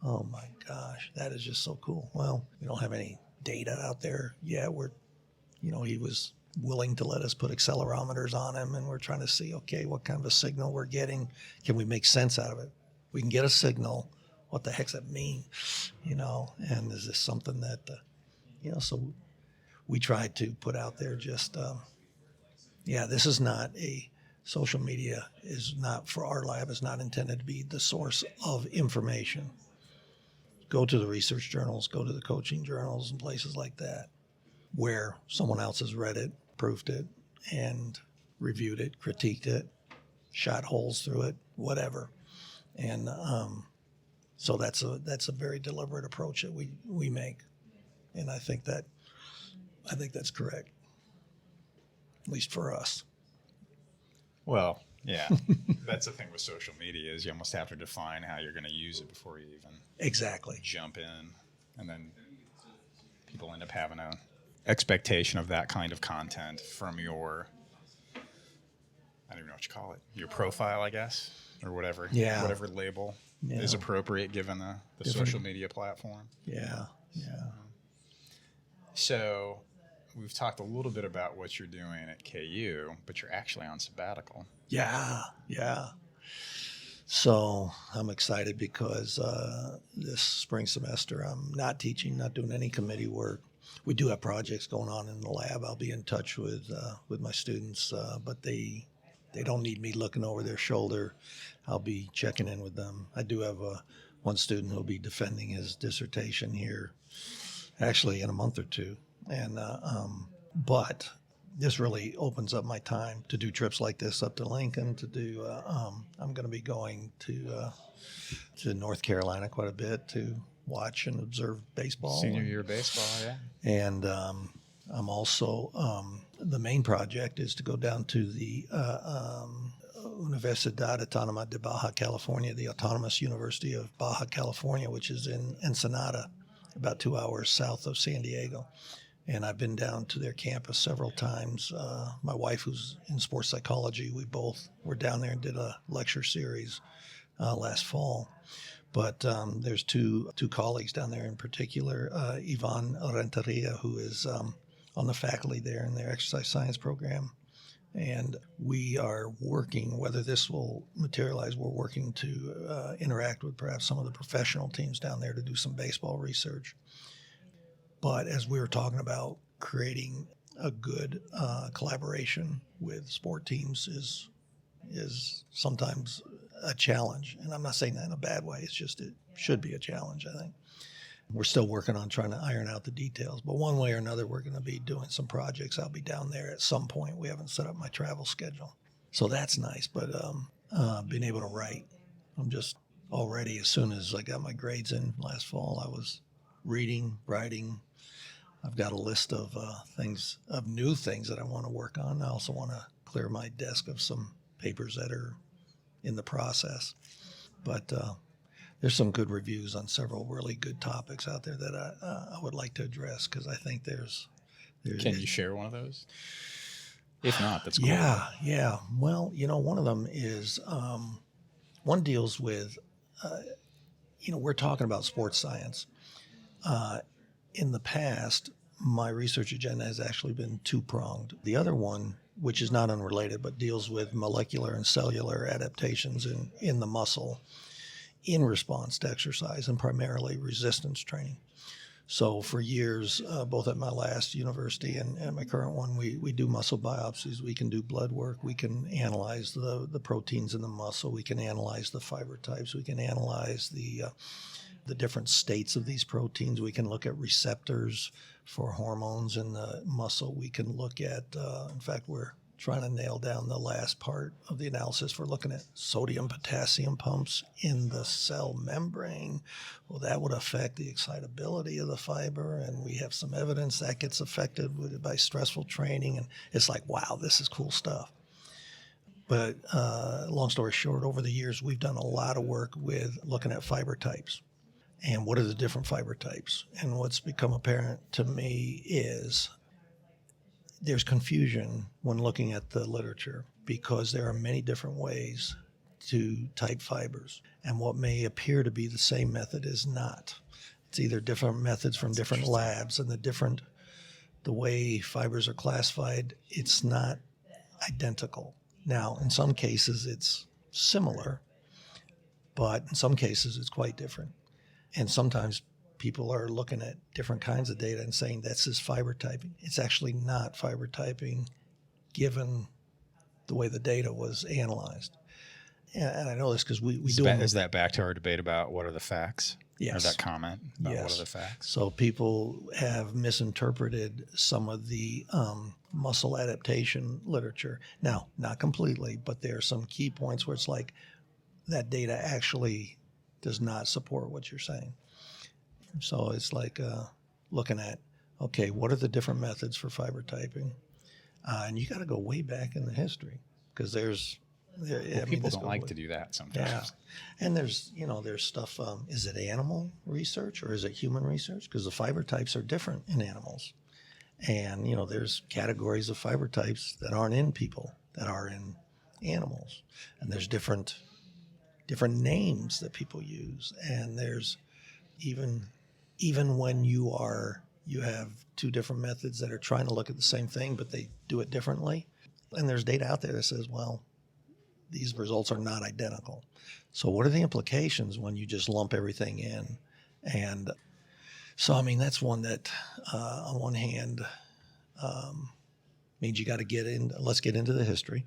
Oh my gosh, that is just so cool. Well, we don't have any data out there yet. He was willing to let us put accelerometers on him, and we're trying to see, okay, what kind of a signal we're getting. Can we make sense out of it? We can get a signal. What the heck's that mean? And is this something that, so we tried to put out there just, this is not social media is not, for our lab, is not intended to be the source of information. Go to the research journals, go to the coaching journals and places like that, where someone else has read it, proofed it, and reviewed it, critiqued it, shot holes through it, whatever. And So that's a very deliberate approach that we make, and I think that's correct, at least for us. Well, yeah, that's the thing with social media is you almost have to define how you're going to use it before you even Exactly. jump in, and then people end up having a expectation of that kind of content from your, I don't even know what you call it, your profile, I guess, or whatever, Yeah. whatever label is appropriate given the social media platform. Yeah, yeah. So we've talked a little bit about what you're doing at KU, but you're actually on sabbatical. Yeah, yeah. So I'm excited because this spring semester I'm not teaching, not doing any committee work. We do have projects going on in the lab. I'll be in touch with my students, but they don't need me looking over their shoulder. I'll be checking in with them. I do have one student who'll be defending his dissertation here, actually in a month or two, and but this really opens up my time to do trips like this up to Lincoln. To do, I'm going to be going to North Carolina quite a bit to watch and observe baseball. Senior year of baseball, yeah. And I'm also the main project is to go down to the Universidad Autónoma de Baja, California, the Autonomous University of Baja, California, which is in Ensenada, about 2 hours south of San Diego. And I've been down to their campus several times. My wife, who's in sports psychology, we both were down there and did a lecture series last fall. But there's two colleagues down there in particular, Ivan Renteria, who is on the faculty there in their exercise science program. And we are working, whether this will materialize, we're working to interact with perhaps some of the professional teams down there to do some baseball research. But as we were talking about, creating a good collaboration with sport teams is sometimes a challenge. And I'm not saying that in a bad way. It's just it should be a challenge, I think. We're still working on trying to iron out the details. But one way or another, we're going to be doing some projects. I'll be down there at some point. We haven't set up my travel schedule. So that's nice. But being able to write, I'm just already, as soon as I got my grades in last fall, I was reading, writing. I've got a list of new things that I want to work on. I also want to clear my desk of some papers that are in the process. But there's some good reviews on several really good topics out there that I would like to address because I think there's. Can you share one of those? If not, that's cool. Yeah. Well, one of them is one deals with, we're talking about sports science. In the past, my research agenda has actually been two-pronged. The other one, which is not unrelated, but deals with molecular and cellular adaptations in the muscle in response to exercise and primarily resistance training. So for years, both at my last university and my current one, we do muscle biopsies. We can do blood work. We can analyze the proteins in the muscle. We can analyze the fiber types. We can analyze the different states of these proteins. We can look at receptors for hormones in the muscle. We can look at, in fact, we're trying to nail down the last part of the analysis. We're looking at sodium-potassium pumps in the cell membrane. Well, that would affect the excitability of the fiber, and we have some evidence that gets affected by stressful training. And it's like, wow, this is cool stuff. But long story short, over the years, we've done a lot of work with looking at fiber types. And what are the different fiber types? And what's become apparent to me is there's confusion when looking at the literature because there are many different ways to type fibers. And what may appear to be the same method is not. It's either different methods from different labs, and the way fibers are classified, it's not identical. Now, in some cases, it's similar, but in some cases, it's quite different. And sometimes people are looking at different kinds of data and saying this is fiber typing. It's actually not fiber typing given the way the data was analyzed. And I know this because we do. Is that back to our debate about what are the facts? Yes. Or that comment about Yes. what are the facts? So people have misinterpreted some of the muscle adaptation literature. Now, not completely, but there are some key points where it's like that data actually does not support what you're saying. So it's like looking at, okay, what are the different methods for fiber typing? And you got to go way back in the history because People don't like to do that sometimes. Yeah, and there's stuff. Is it animal research or is it human research? Because the fiber types are different in animals, and there's categories of fiber types that aren't in people that are in animals, and there's different names that people use, and there's even when you have two different methods that are trying to look at the same thing, but they do it differently. And there's data out there that says, well, these results are not identical. So what are the implications when you just lump everything in? And so, I mean, that's one that on one hand means you got to let's get into the history.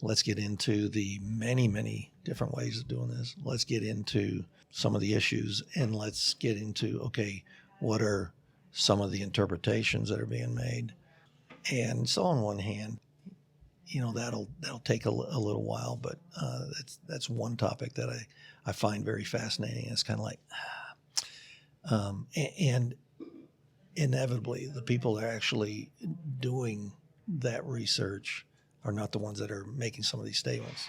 Let's get into the many, many different ways of doing this. Let's get into some of the issues, and let's get into, okay, what are some of the interpretations that are being made? And so on one hand, that'll take a little while, but that's one topic that I find very fascinating. It's kind of like, and inevitably, the people that are actually doing that research are not the ones that are making some of these statements.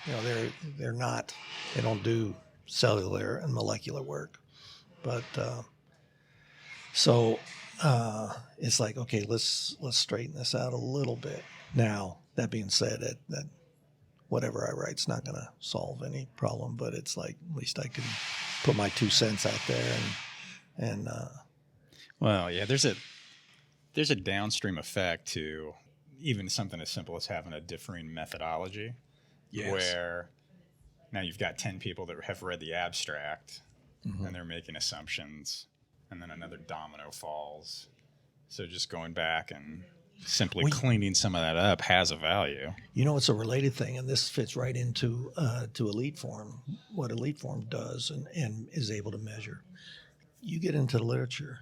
They don't do cellular and molecular work. But so it's like, okay, let's straighten this out a little bit. Now, that being said, that whatever I write's not going to solve any problem, but it's like at least I can put my 2 cents out there and well, yeah, there's a downstream effect to even something as simple as having a differing methodology. Yes. Where now you've got 10 people that have read the abstract and they're making assumptions, and then another domino falls. So just going back and simply cleaning some of that up has a value. It's a related thing, and this fits right into to elite form, what elite form does and is able to measure. You get into the literature,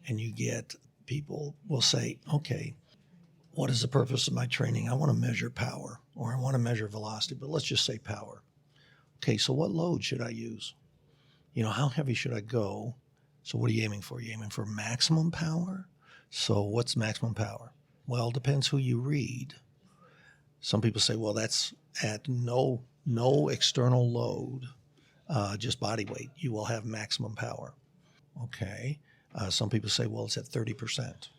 and you get people will say, okay, what is the purpose of my training? I want to measure power, or I want to measure velocity, but let's just say power. Okay, so what load should I use? How heavy should I go? So what are you aiming for? You're aiming for maximum power? So what's maximum power? Well, it depends who you read. Some people say, well, that's at no external load, just body weight. You will have maximum power. Okay. Some people say, well, it's at 30%.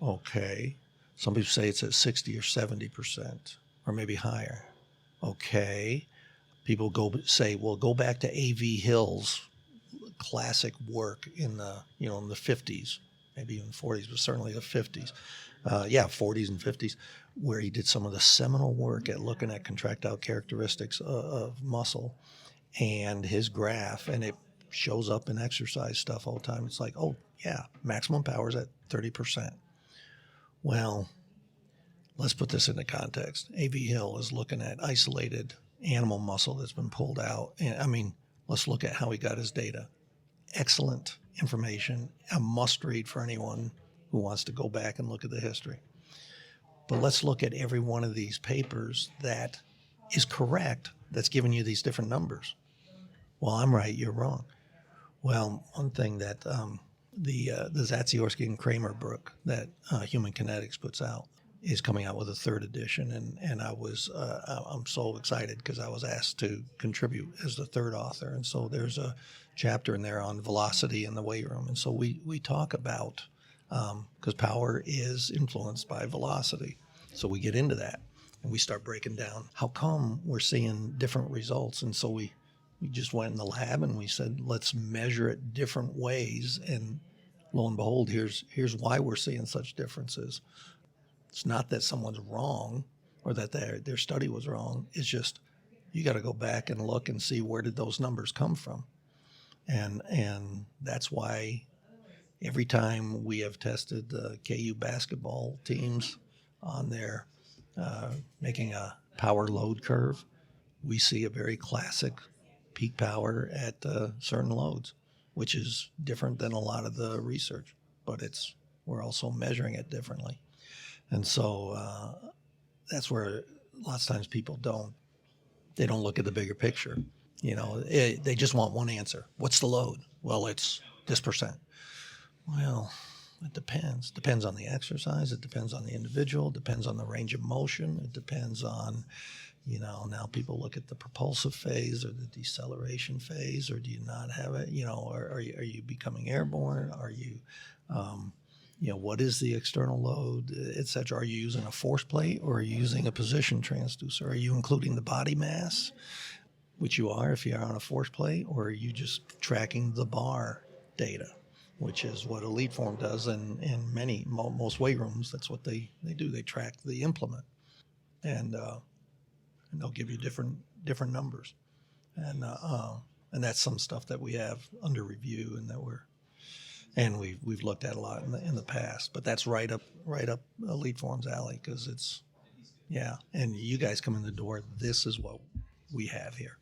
Okay. Some people say it's at 60 or 70%, or maybe higher. Okay. People say, well, go back to A.V. Hill's classic work in the 50s, maybe even 40s, but certainly the 50s. 40s and 50s, where he did some of the seminal work at looking at contractile characteristics of muscle and his graph, and it shows up in exercise stuff all the time. It's like, oh, yeah, maximum power is at 30%. Well, let's put this into context. A.V. Hill is looking at isolated animal muscle that's been pulled out. And let's look at how he got his data. Excellent information, a must read for anyone who wants to go back and look at the history. But let's look at every one of these papers that is correct, that's giving you these different numbers. Well, I'm right, you're wrong. Well, one thing that the Zatsiorski and Kramer book that Human Kinetics puts out is coming out with a 3rd edition, and I'm so excited because I was asked to contribute as the 3rd author, and so there's a chapter in there on velocity in the weight room, and so we talk about because power is influenced by velocity, so we get into that and we start breaking down how come we're seeing different results, and so we just went in the lab and we said let's measure it different ways, and lo and behold, here's why we're seeing such differences. It's not that someone's wrong or that their study was wrong. It's just you got to go back and look and see where did those numbers come from. And that's why every time we have tested the KU basketball teams on their making a power load curve, we see a very classic peak power at certain loads, which is different than a lot of the research, but we're also measuring it differently. And so that's where lots of times people don't look at the bigger picture. They just want one answer. What's the load? Well, it's this percent. Well, it depends. Depends on the exercise. It depends on the individual. It depends on the range of motion. It depends on, now people look at the propulsive phase or the deceleration phase, or do you not have it? Are you becoming airborne? Are you, what is the external load, et cetera? Are you using a force plate, or are you using a position transducer? Are you including the body mass, which you are if you're on a force plate, or are you just tracking the bar data, which is what Elite Form does in most weight rooms. That's what they do. They track the implement, and they'll give you different numbers, and that's some stuff that we have under review and we've looked at a lot in the past. But that's right up Elite Form's alley, because it's and you guys come in the door. This is what we have here,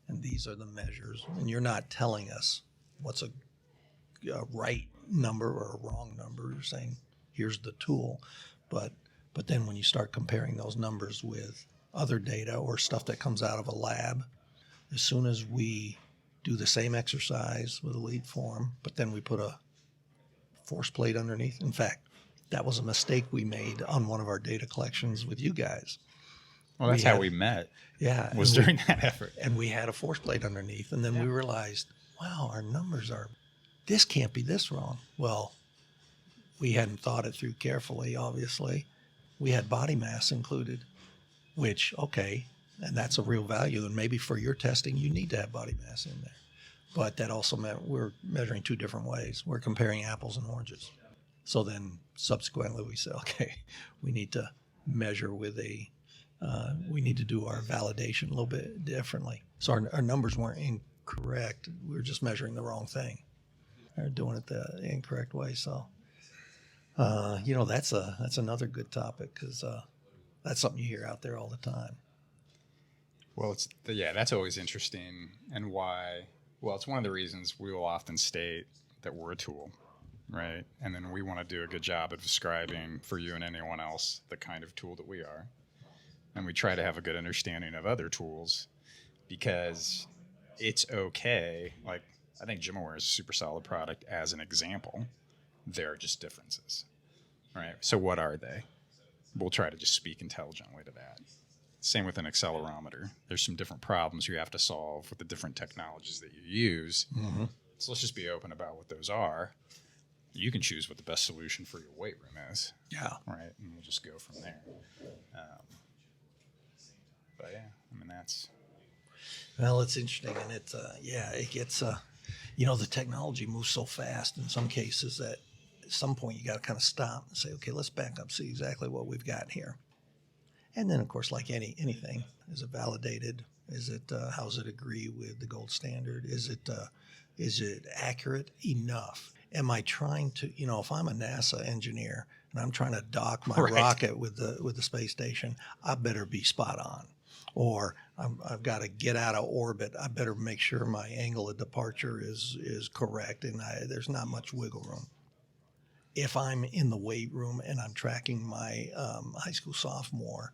and these are the measures, and you're not telling us what's a right number or a wrong number. You're saying here's the tool, but then when you start comparing those numbers with other data or stuff that comes out of a lab, as soon as we do the same exercise with Elite Form, but then we put a force plate underneath. In fact, that was a mistake we made on one of our data collections with you guys. Well, that's how we met. Yeah. Was during that effort. And we had a force plate underneath, and then we realized, wow, our numbers this can't be this wrong. Well, we hadn't thought it through carefully, obviously. We had body mass included, which, okay, and that's a real value. And maybe for your testing, you need to have body mass in there. But that also meant we're measuring two different ways. We're comparing apples and oranges. So then subsequently we said, okay, we need to measure with we need to do our validation a little bit differently. So our numbers weren't incorrect. We were just measuring the wrong thing. They're doing it the incorrect way. So, that's another good topic, because that's something you hear out there all the time. Well, that's always interesting. And why? Well, it's one of the reasons we will often state that we're a tool, right? And then we want to do a good job of describing for you and anyone else the kind of tool that we are. And we try to have a good understanding of other tools, because it's okay. Like, I think GymAware is a super solid product as an example. There are just differences, right? So what are they? We'll try to just speak intelligently to that. Same with an accelerometer. There's some different problems you have to solve with the different technologies that you use. Mm-hmm. So let's just be open about what those are. You can choose what the best solution for your weight room is. Yeah. Right. And we'll just go from there. But yeah, I mean, that's. Well, it's interesting. And it gets, the technology moves so fast in some cases that at some point you got to kind of stop and say, okay, let's back up, see exactly what we've got here. And then, of course, like anything, is it validated? Is it how's it agree with the gold standard? Is it accurate enough? Am I trying to, if I'm a NASA engineer and I'm trying to dock my rocket with the space station, I better be spot on. Or I've got to get out of orbit. I better make sure my angle of departure is correct, and there's not much wiggle room. If I'm in the weight room and I'm tracking my high school sophomore,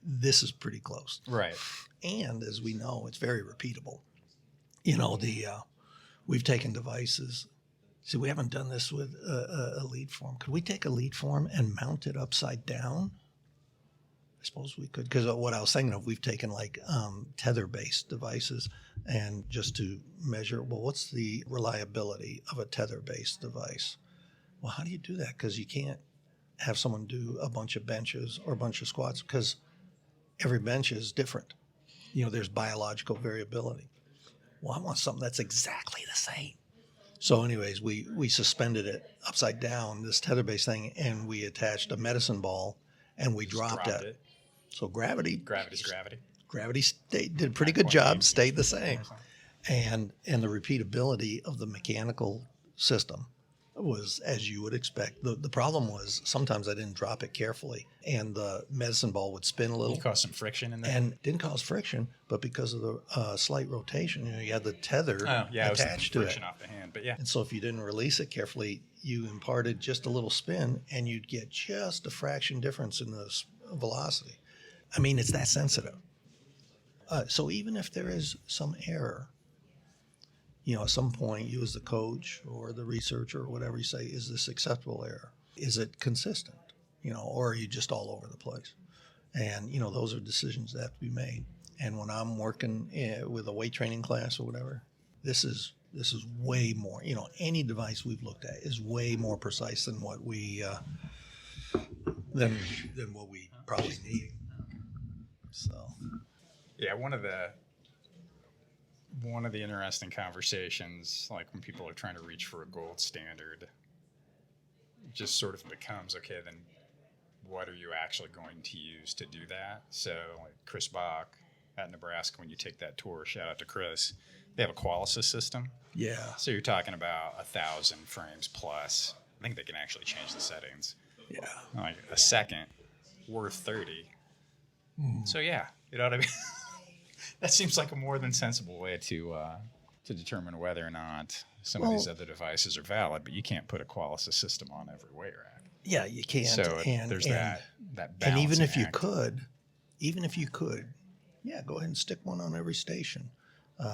this is pretty close. Right. And as we know, it's very repeatable. We've taken devices. See, we haven't done this with a lead form. Could we take a lead form and mount it upside down? I suppose we could, because what I was thinking of, we've taken like tether-based devices, and just to measure, well, what's the reliability of a tether-based device? Well, how do you do that? Because you can't have someone do a bunch of benches or a bunch of squats, because every bench is different. There's biological variability. Well, I want something that's exactly the same. So anyways, we suspended it upside down, this tether-based thing, and we attached a medicine ball, and we dropped it. So gravity's gravity. Gravity did a pretty good job, stayed the same. And the repeatability of the mechanical system was as you would expect. The problem was sometimes I didn't drop it carefully, and the medicine ball would spin a little. It caused some friction in there. And it didn't cause friction, but because of the slight rotation, you had the tether attached to it. Off the hand, but yeah. And so if you didn't release it carefully, you imparted just a little spin, and you'd get just a fraction difference in the velocity. I mean, it's that sensitive. So even if there is some error, at some point, you as the coach or the researcher or whatever, you say, is this acceptable error? Is it consistent? Or are you just all over the place? And, those are decisions that have to be made. And when I'm working with a weight training class or whatever, this is way more, any device we've looked at is way more precise than what we than what we probably need. So, yeah, one of the interesting conversations, like when people are trying to reach for a gold standard, just sort of becomes, okay, then what are you actually going to use to do that? So like Chris Bach at Nebraska, when you take that tour, shout out to Chris, they have a Qualis system. yeah. So you're talking about 1,000 frames plus. I think they can actually change the settings. Yeah. Like a second worth 30. So yeah, it ought to be. That seems like a more than sensible way to determine whether or not some of these other devices are valid. But you can't put a Qualis system on every weight rack. Yeah, you can't. So there's that and even balancing if you act. could, yeah, go ahead and stick one on every station.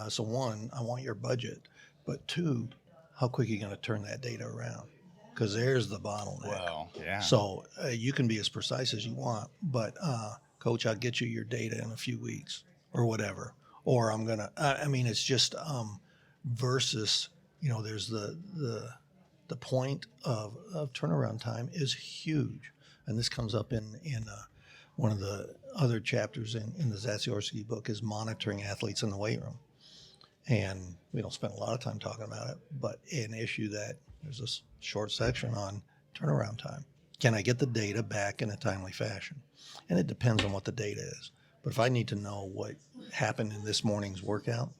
So one, I want your budget, but two, how quick are you going to turn that data around? Because there's the bottleneck. Well, yeah. So you can be as precise as you want, but coach, I'll get you your data in a few weeks or whatever. Or I'm gonna. It's just versus. There's the point of turnaround time is huge, and this comes up in one of the other chapters in the Zatsiorsky book is monitoring athletes in the weight room, and we don't spend a lot of time talking about it, but an issue that there's this short section on turnaround time. Can I get the data back in a timely fashion? And it depends on what the data is. But if I need to know what happened in this morning's workout,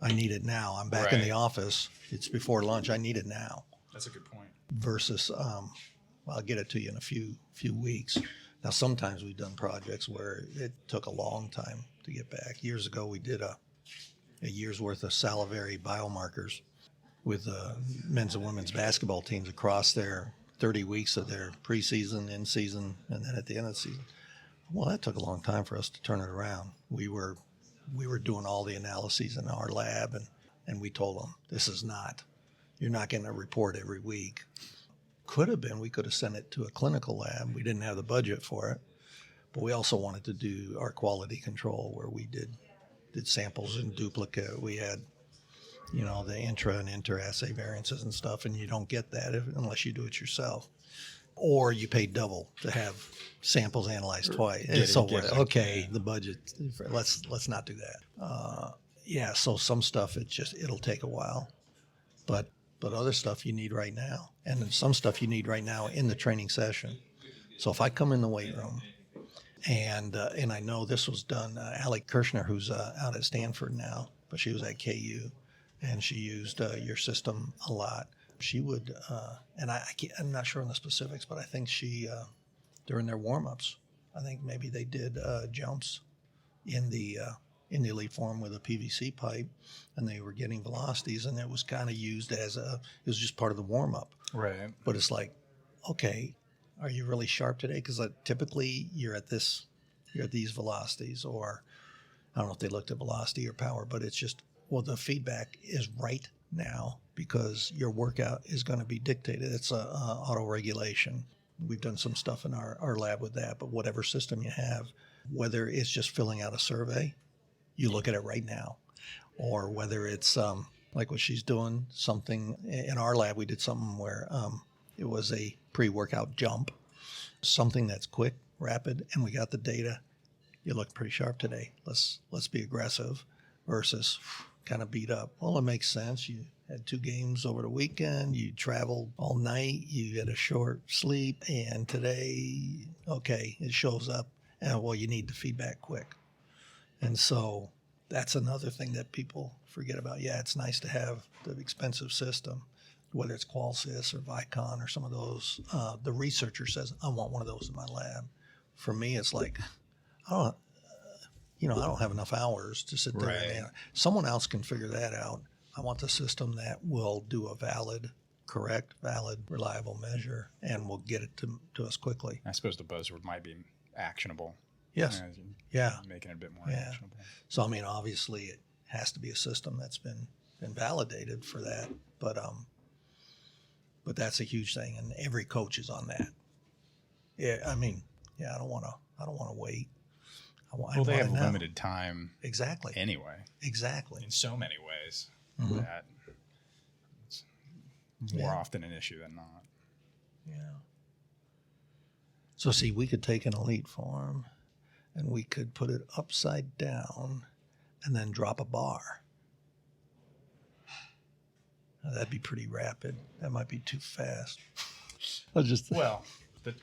I need it now. I'm back in the office. It's before lunch. I need it now. That's a good point. Versus, I'll get it to you in a few weeks. Now, sometimes we've done projects where it took a long time to get back. Years ago, we did a year's worth of salivary biomarkers with men's and women's basketball teams across their 30 weeks of their preseason, in-season, and then at the end of the season. Well, that took a long time for us to turn it around. We were doing all the analyses in our lab, and we told them, you're not getting a report every week. Could have been, we could have sent it to a clinical lab. We didn't have the budget for it, but we also wanted to do our quality control where we did samples in duplicate. We had, the intra and inter-assay variances and stuff, and you don't get that unless you do it yourself. Or you pay double to have samples analyzed twice. The budget, let's not do that. So some stuff, it'll take a while. But other stuff you need right now. And then some stuff you need right now in the training session. So if I come in the weight room, and I know this was done, Allie Kershner, who's out at Stanford now, but she was at KU, and she used your system a lot. She would, and I'm not sure on the specifics, but I think she, during their warm-ups, I think maybe they did jumps in the elite form with a PVC pipe, and they were getting velocities, and it was kind of used it was just part of the warm-up. Right. But it's like, okay, are you really sharp today? Because typically you're at these velocities, or I don't know if they looked at velocity or power, but it's just, the feedback is right now because your workout is going to be dictated. It's auto-regulation. We've done some stuff in our lab with that, but whatever system you have, whether it's just filling out a survey, you look at it right now, or whether it's like what she's doing, something in our lab, we did something where it was a pre-workout jump, something that's quick, rapid, and we got the data. You look pretty sharp today. Let's be aggressive versus kind of beat up. Well, it makes sense. You had 2 games over the weekend. You traveled all night. You had a short sleep. And today, okay, it shows up. And, you need the feedback quick. And so that's another thing that people forget about. Yeah, it's nice to have the expensive system, whether it's Qualsys or Vicon or some of those. The researcher says, I want one of those in my lab. For me, it's like, I don't have enough hours to sit there. Right. And someone else can figure that out. I want the system that will do a valid, reliable measure, and will get it to us quickly. I suppose the buzzword might be actionable. Yes. Yeah, Yeah. making it a bit more Yeah. actionable. So I mean, obviously, it has to be a system that's been validated for that. But that's a huge thing, and every coach is on that. Yeah. I mean, yeah. I don't want to wait. Well, they have now. limited time Exactly. anyway, Exactly. in so many ways Mhm. that it's more Yeah. often an issue than not. Yeah. So see, we could take an elite form, and we could put it upside down, and then drop a bar. Now, that'd be pretty rapid. That might be too fast. I just Well,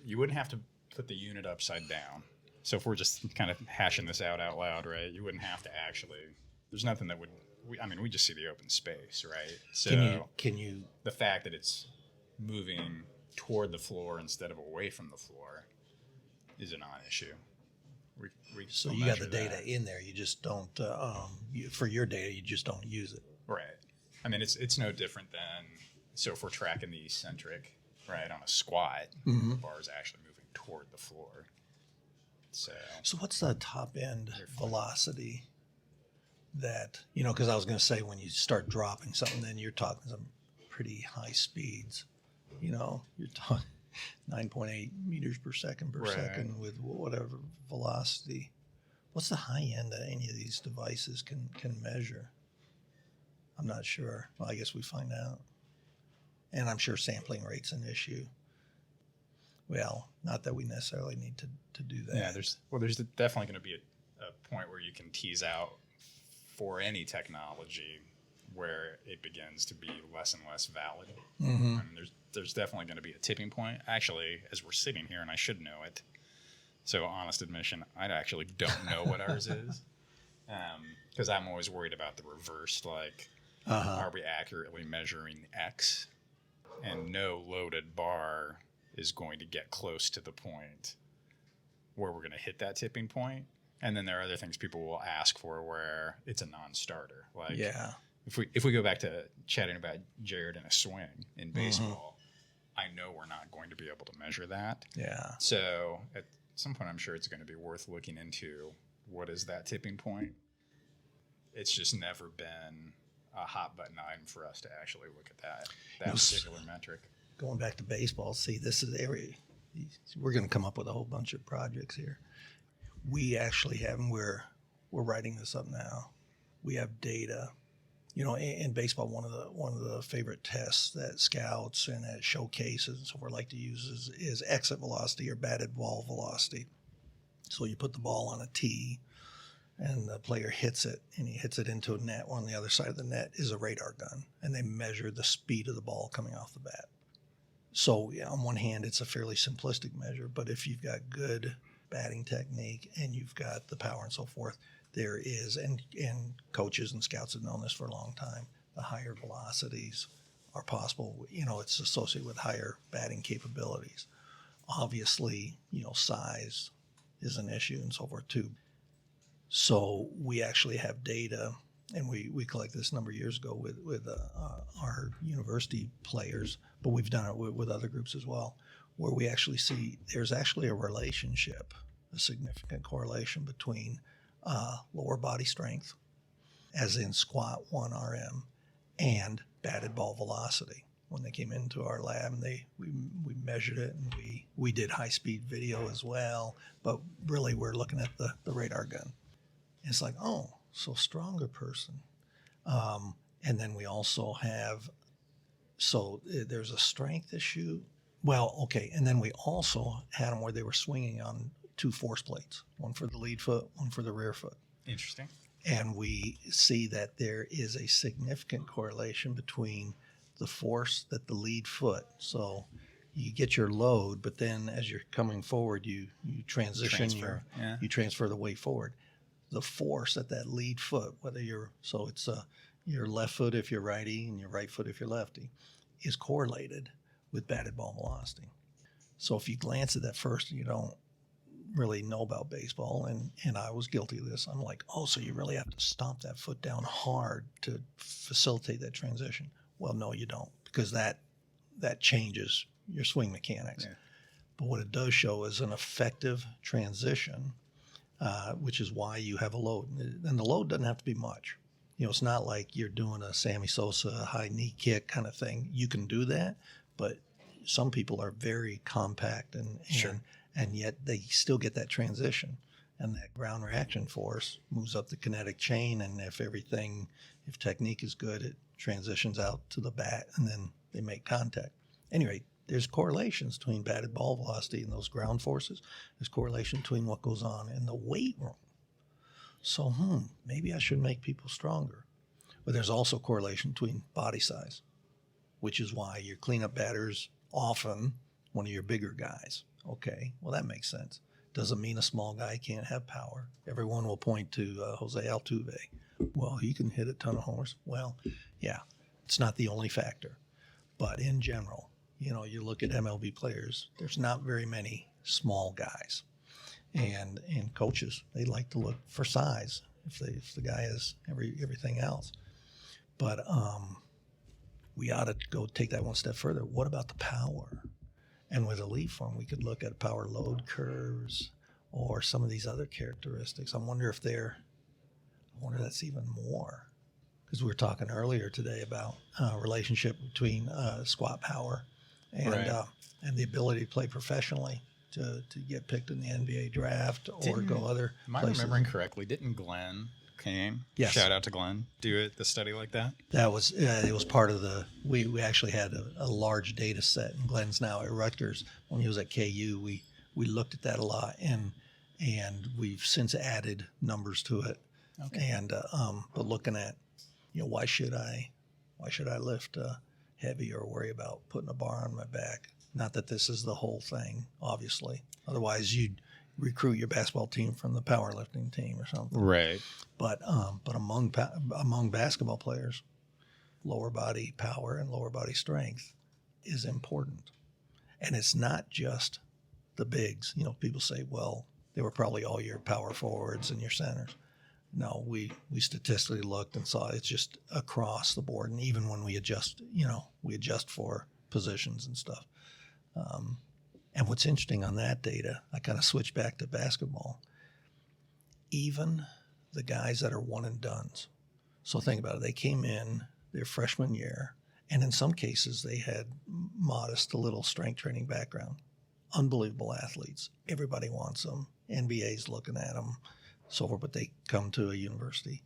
you wouldn't have to put the unit upside down. So if we're just kind of hashing this out loud, right? You wouldn't have to actually. There's nothing that would. We just see the open space, right? So can you the fact that it's moving toward the floor instead of away from the floor is a non-issue. We so will you got the measure data that. in there. You just don't for your data. You just don't use it. Right. I mean, it's no different than, so if we're tracking the eccentric, right, on a squat, the bar is actually moving toward the floor. So what's the top end velocity that, because I was going to say when you start dropping something, then you're talking some pretty high speeds. You're talking 9.8 meters per second second with whatever velocity. What's the high end that any of these devices can measure? I'm not sure. Well, I guess we find out. And I'm sure sampling rate's an issue. Well, not that we necessarily need to do that. Yeah, there's definitely going to be a point where you can tease out for any technology where it begins to be less and less valid. Mm-hmm. I mean, there's definitely going to be a tipping point. Actually, as we're sitting here, and I should know it, so honest admission, I actually don't know what ours is, because I'm always worried about the reverse, like, are we accurately measuring X? And no loaded bar is going to get close to the point where we're going to hit that tipping point. And then there are other things people will ask for where it's a non-starter. Like, if we go back to chatting about Jared and a swing in baseball, I know we're not going to be able to measure that. Yeah. So at some point, I'm sure it's going to be worth looking into what is that tipping point. It's just never been a hot button item for us to actually look at that particular metric. Going back to baseball, see, this is we're going to come up with a whole bunch of projects here. We actually have, and we're writing this up now. We have data. In baseball, one of the favorite tests that scouts and at showcases and so forth like to use is exit velocity or batted ball velocity. So you put the ball on a tee, and the player hits it, and he hits it into a net. On the other side of the net is a radar gun, and they measure the speed of the ball coming off the bat. So on one hand, it's a fairly simplistic measure, but if you've got good batting technique and you've got the power and so forth, there is, and coaches and scouts have known this for a long time, the higher velocities are possible. It's associated with higher batting capabilities. Obviously, size is an issue and so forth too. So we actually have data, and we collected this a number of years ago with our university players, but we've done it with other groups as well, where we actually see there's actually a relationship, a significant correlation between lower body strength, as in squat 1 RM, and batted ball velocity. When they came into our lab, and we measured it, and we did high-speed video as well, but really we're looking at the radar gun. It's like, oh, so stronger person. And then we also have, so there's a strength issue. Well, okay. And then we also had them where they were swinging on 2 force plates, one for the lead foot, one for the rear foot. Interesting. And we see that there is a significant correlation between the force that the lead foot, so you get your load, but then as you're coming forward, you transition you transfer the weight forward. The force at that lead foot, it's your left foot if you're righty and your right foot if you're lefty, is correlated with batted ball velocity. So if you glance at that first and you don't really know about baseball, and I was guilty of this, I'm like, oh, so you really have to stomp that foot down hard to facilitate that transition. Well, no, you don't, because that changes your swing mechanics. Yeah. But what it does show is an effective transition which is why you have a load. And the load doesn't have to be much. It's not like you're doing a Sammy Sosa high knee kick kind of thing. You can do that, but some people are very compact and yet they still get that transition. And that ground reaction force moves up the kinetic chain, and if technique is good, it transitions out to the bat, and then they make contact. Anyway, there's correlations between batted ball velocity and those ground forces. There's correlation between what goes on in the weight room. So, maybe I should make people stronger. But there's also correlation between body size, which is why your cleanup batter's often one of your bigger guys. Okay, well, that makes sense. Doesn't mean a small guy can't have power. Everyone will point to Jose Altuve. Well, he can hit a ton of homers. Well, yeah, it's not the only factor. But in general, you look at MLB players, there's not very many small guys. And coaches, they like to look for size if the guy has everything else. But we ought to go take that one step further. What about the power? And with elite form, we could look at power load curves or some of these other characteristics. I wonder that's even more. Because we were talking earlier today about relationship between squat power and the ability to play professionally to get picked in the NBA draft or go other Am I places. remembering correctly? Didn't Glenn Cain, yes. Shout out to Glenn, do the study like that? That was it was part of we actually had a large data set, and Glenn's now at Rutgers. When he was at KU, we looked at that a lot, and we've since added numbers to it. Okay. And but looking at why should I lift heavy or worry about putting a bar on my back? Not that this is the whole thing, obviously. Otherwise, you'd recruit your basketball team from the powerlifting team or something. Right. But among basketball players, lower body power and lower body strength is important. And it's not just the bigs. People say, well, they were probably all your power forwards and your centers. No, we statistically looked and saw it's just across the board. And even when we adjust, we adjust for positions and stuff. And what's interesting on that data, I kind of switch back to basketball. Even the guys that are one and dones. So think about it. They came in their freshman year, and in some cases they had modest to little strength training background. Unbelievable athletes. Everybody wants them. NBA's looking at them, so forth. But they come to a university,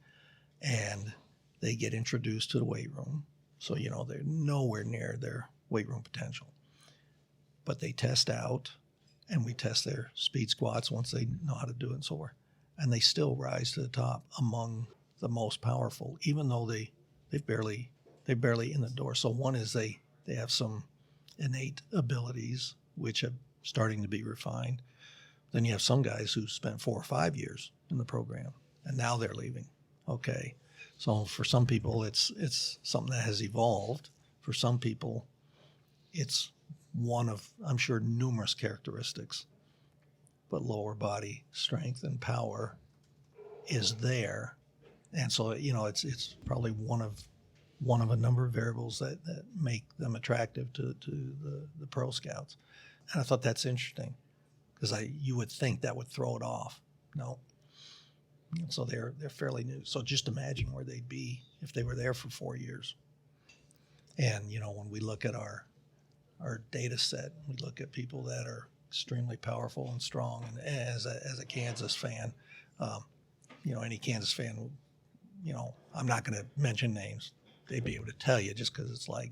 and they get introduced to the weight room. So they're nowhere near their weight room potential. But they test out, and we test their speed squats once they know how to do it and so forth. And they still rise to the top among the most powerful, even though they're barely in the door. So one is they have some innate abilities, which are starting to be refined. Then you have some guys who spent 4 or 5 years in the program, and now they're leaving. Okay. So for some people, it's something that has evolved. For some people, it's one of, I'm sure, numerous characteristics, but lower body strength and power is there. And so, it's probably one of a number of variables that make them attractive to the pro scouts. And I thought that's interesting because you would think that would throw it off. No. So they're fairly new. So just imagine where they'd be if they were there for 4 years. And, when we look at our data set, we look at people that are extremely powerful and strong. And as a Kansas fan, any Kansas fan, I'm not going to mention names. They'd be able to tell you just because it's like,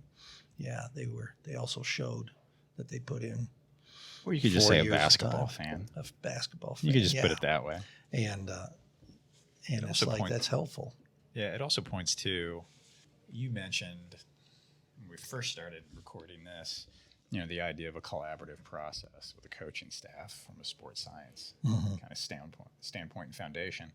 yeah, they also showed that they put in. Or you could just say a basketball fan. A basketball fan. You could just put it that way. And it's like that's helpful. Yeah, it also points to, you mentioned when we first started recording this, the idea of a collaborative process with a coaching staff from a sports science kind of standpoint and foundation.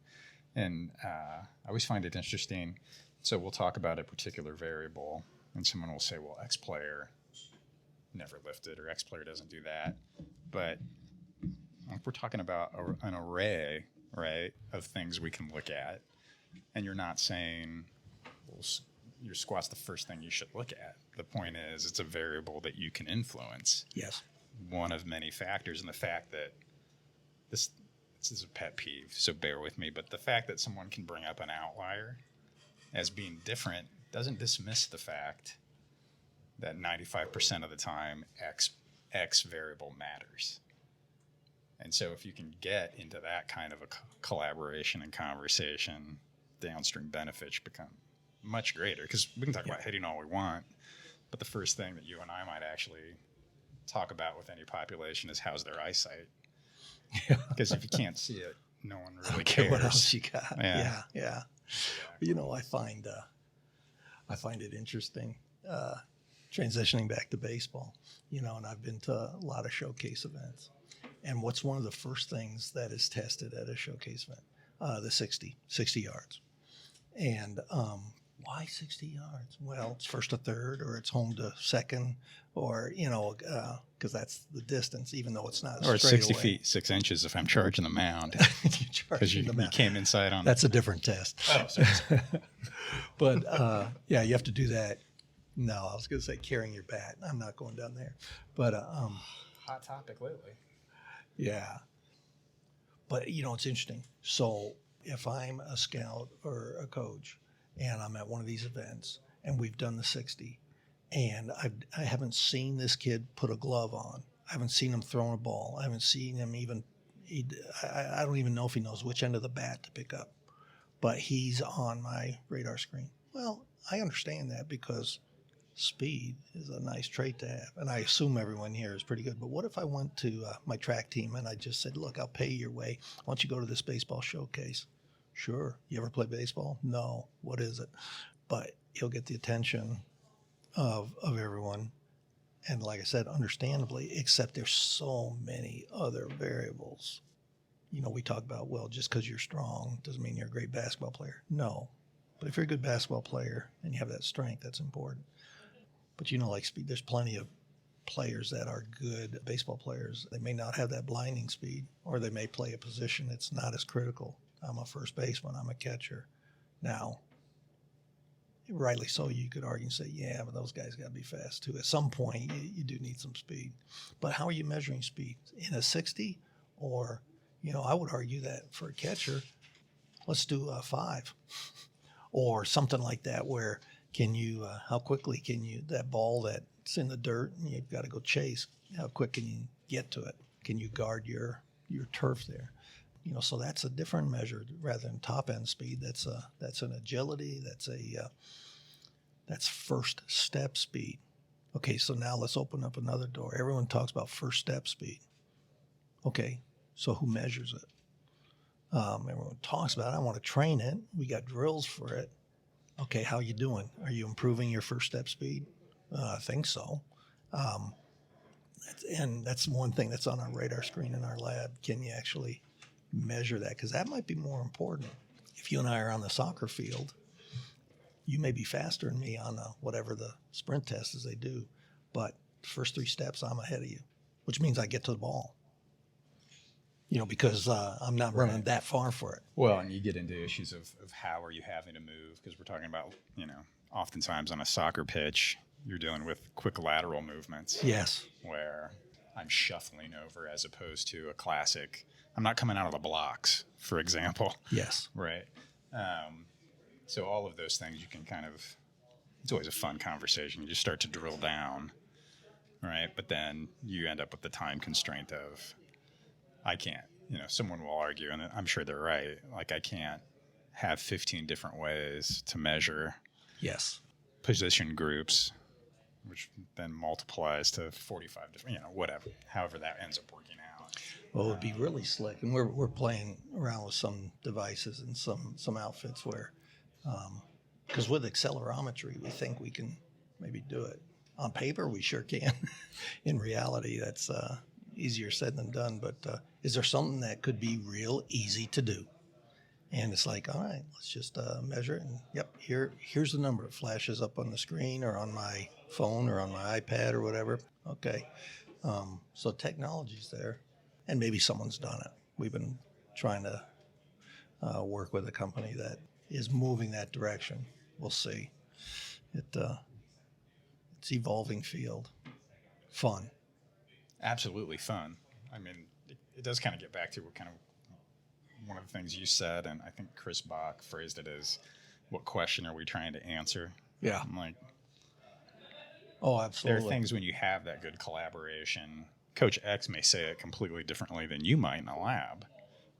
And I always find it interesting. So we'll talk about a particular variable, and someone will say, well, X player never lifted, or X player doesn't do that. But if we're talking about an array, right, of things we can look at, and you're not saying, well, your squat's the first thing you should look at. The point is, it's a variable that you can influence. Yes. One of many factors, and the fact that this is a pet peeve, so bear with me, but the fact that someone can bring up an outlier as being different doesn't dismiss the fact that 95% of the time X variable matters. And so if you can get into that kind of a collaboration and conversation, downstream benefits become much greater, because we can talk about hitting all we want, but the first thing that you and I might actually talk about with any population is how's their eyesight. Because if you can't see it, no one really cares. What else you got? Yeah. Yeah. You know, I find it interesting, transitioning back to baseball, you know, and I've been to a lot of showcase events. And what's one of the first things that is tested at a showcase event? The 60 yards. And why 60 yards? Well, it's first to third, or it's home to second, or, you know, because that's the distance, even though it's not or straight 60 away. feet 6 inches if I'm charging the mound, because you came inside on That's a different test. Oh, sorry. But yeah, you have to do that. No, I was going to say carrying your bat. I'm not going down there. But Hot topic lately. yeah. But, you know, it's interesting. So if I'm a scout or a coach and I'm at one of these events and we've done the 60 and I haven't seen this kid put a glove on, I haven't seen him throwing a ball, I haven't seen him even, I don't even know if he knows which end of the bat to pick up, but he's on my radar screen. Well, I understand that because speed is a nice trait to have, and I assume everyone here is pretty good. But what if I went to my track team and I just said, look, I'll pay your way. Why don't you go to this baseball showcase? Sure. You ever play baseball? No. What is it? But he'll get the attention of everyone. And like I said, understandably, except there's so many other variables. You know, we talk about, well, just because you're strong doesn't mean you're a great basketball player. No. But if you're a good basketball player and you have that strength, that's important. But, you know, like speed, there's plenty of players that are good baseball players. They may not have that blinding speed, or they may play a position that's not as critical. I'm a first baseman. I'm a catcher. Now, rightly so, you could argue and say, yeah, but those guys got to be fast too. At some point, you do need some speed. But how are you measuring speed? In a 60? Or, you know, I would argue that for a catcher, let's do a 5 or something like that, where can you, how quickly can you, that ball that's in the dirt and you've got to go chase, how quick can you get to it? Can you guard your turf there? You know, so that's a different measure rather than top end speed. That's an agility. That's first step speed. Okay, so now let's open up another door. Everyone talks about first step speed. Okay, so who measures it? Everyone talks about it. I want to train it. We got drills for it. Okay, how you doing? Are you improving your first step speed? I think so. And that's one thing that's on our radar screen in our lab. Can you actually measure that? Because that might be more important. If you and I are on the soccer field, you may be faster than me on whatever the sprint test is they do, but first 3 steps, I'm ahead of you, which means I get to the ball. You know, because I'm not running that far for it. Well, and you get into issues of how are you having to move, because we're talking about, you know, oftentimes on a soccer pitch, you're dealing with quick lateral movements. Yes. Where I'm shuffling over as opposed to a classic, I'm not coming out of the blocks, for example. Yes. Right. So all of those things you can kind of, it's always a fun conversation. You just start to drill down, right? But then you end up with the time constraint of, I can't, you know, someone will argue, and I'm sure they're right, like I can't have 15 different ways to measure Yes. position groups, which then multiplies to 45 different, you know, whatever, however that ends up working out. Well, it would be really slick. And we're playing around with some devices and some outfits where, because with accelerometry, we think we can maybe do it. On paper, we sure can. In reality, that's easier said than done. But is there something that could be real easy to do? And it's like, all right, let's just measure it. And yep, here's the number. It flashes up on the screen or on my phone or on my iPad or whatever. Okay. So technology's there, and maybe someone's done it. We've been trying to work with a company that is moving that direction. We'll see. It's evolving field. Fun. Absolutely fun. I mean, it does kind of get back to what kind of one of the things you said, and I think Chris Bach phrased it as, what question are we trying to answer? Yeah. I'm like, Oh, there absolutely. are things when you have that good collaboration. Coach X may say it completely differently than you might in a lab.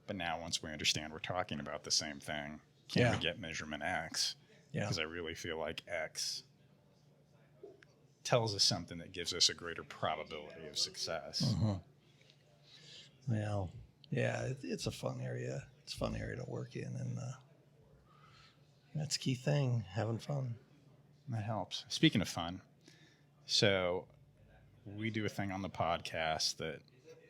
But now once we understand we're talking about the same thing, can we get measurement X? Yeah. Because I really feel like X tells us something that gives us a greater probability of success. Mm-hmm. Well, yeah, it's a fun area. It's a fun area to work in, and that's the key thing, having fun. That helps. Speaking of fun, so we do a thing on the podcast that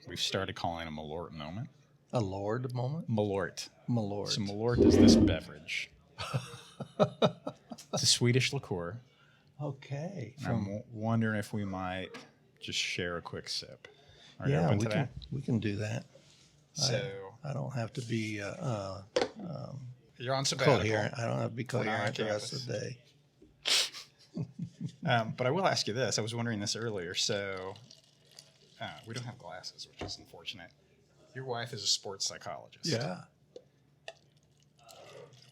we've started calling a Malort Moment. A Lord moment? Malort. Malort. So Malort is this beverage. It's a Swedish liqueur. Okay. I'm wondering if we might just share a quick sip. Are you Yeah, open to that? we can do that. So I don't have to be you're on sabbatical. coherent. I don't have to be We're not on coherent the rest of the day. But I will ask you this. I was wondering this earlier. So we don't have glasses, which is unfortunate. Your wife is a sports psychologist. Yeah.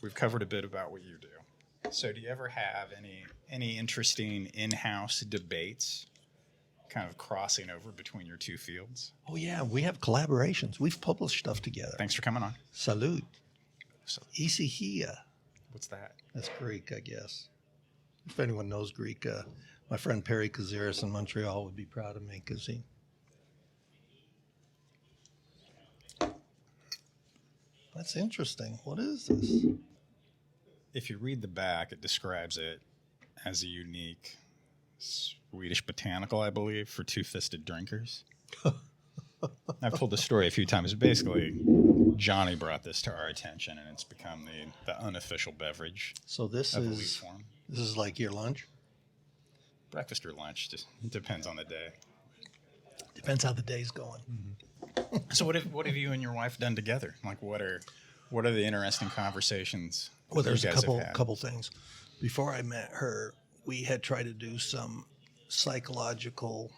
We've covered a bit about what you do. So do you ever have any interesting in-house debates kind of crossing over between your two fields? Oh, yeah. We have collaborations. We've published stuff together. Thanks for coming on. Salute. So, Issachia. what's that? That's Greek, I guess. If anyone knows Greek, my friend Perry Kaziris in Montreal would be proud of me because he... That's interesting. What is this? If you read the back, it describes it as a unique Swedish botanical, I believe, for two-fisted drinkers. I've told the story a few times. Basically, Johnny brought this to our attention, and it's become the unofficial beverage So this of elite is form. this is like your lunch? Breakfast or lunch, just depends on the day. Depends how the day's going. So what have you and your wife done together? Like what are the interesting conversations? Well, there's you a guys have had? couple things. Before I met her, we had tried to do some psychological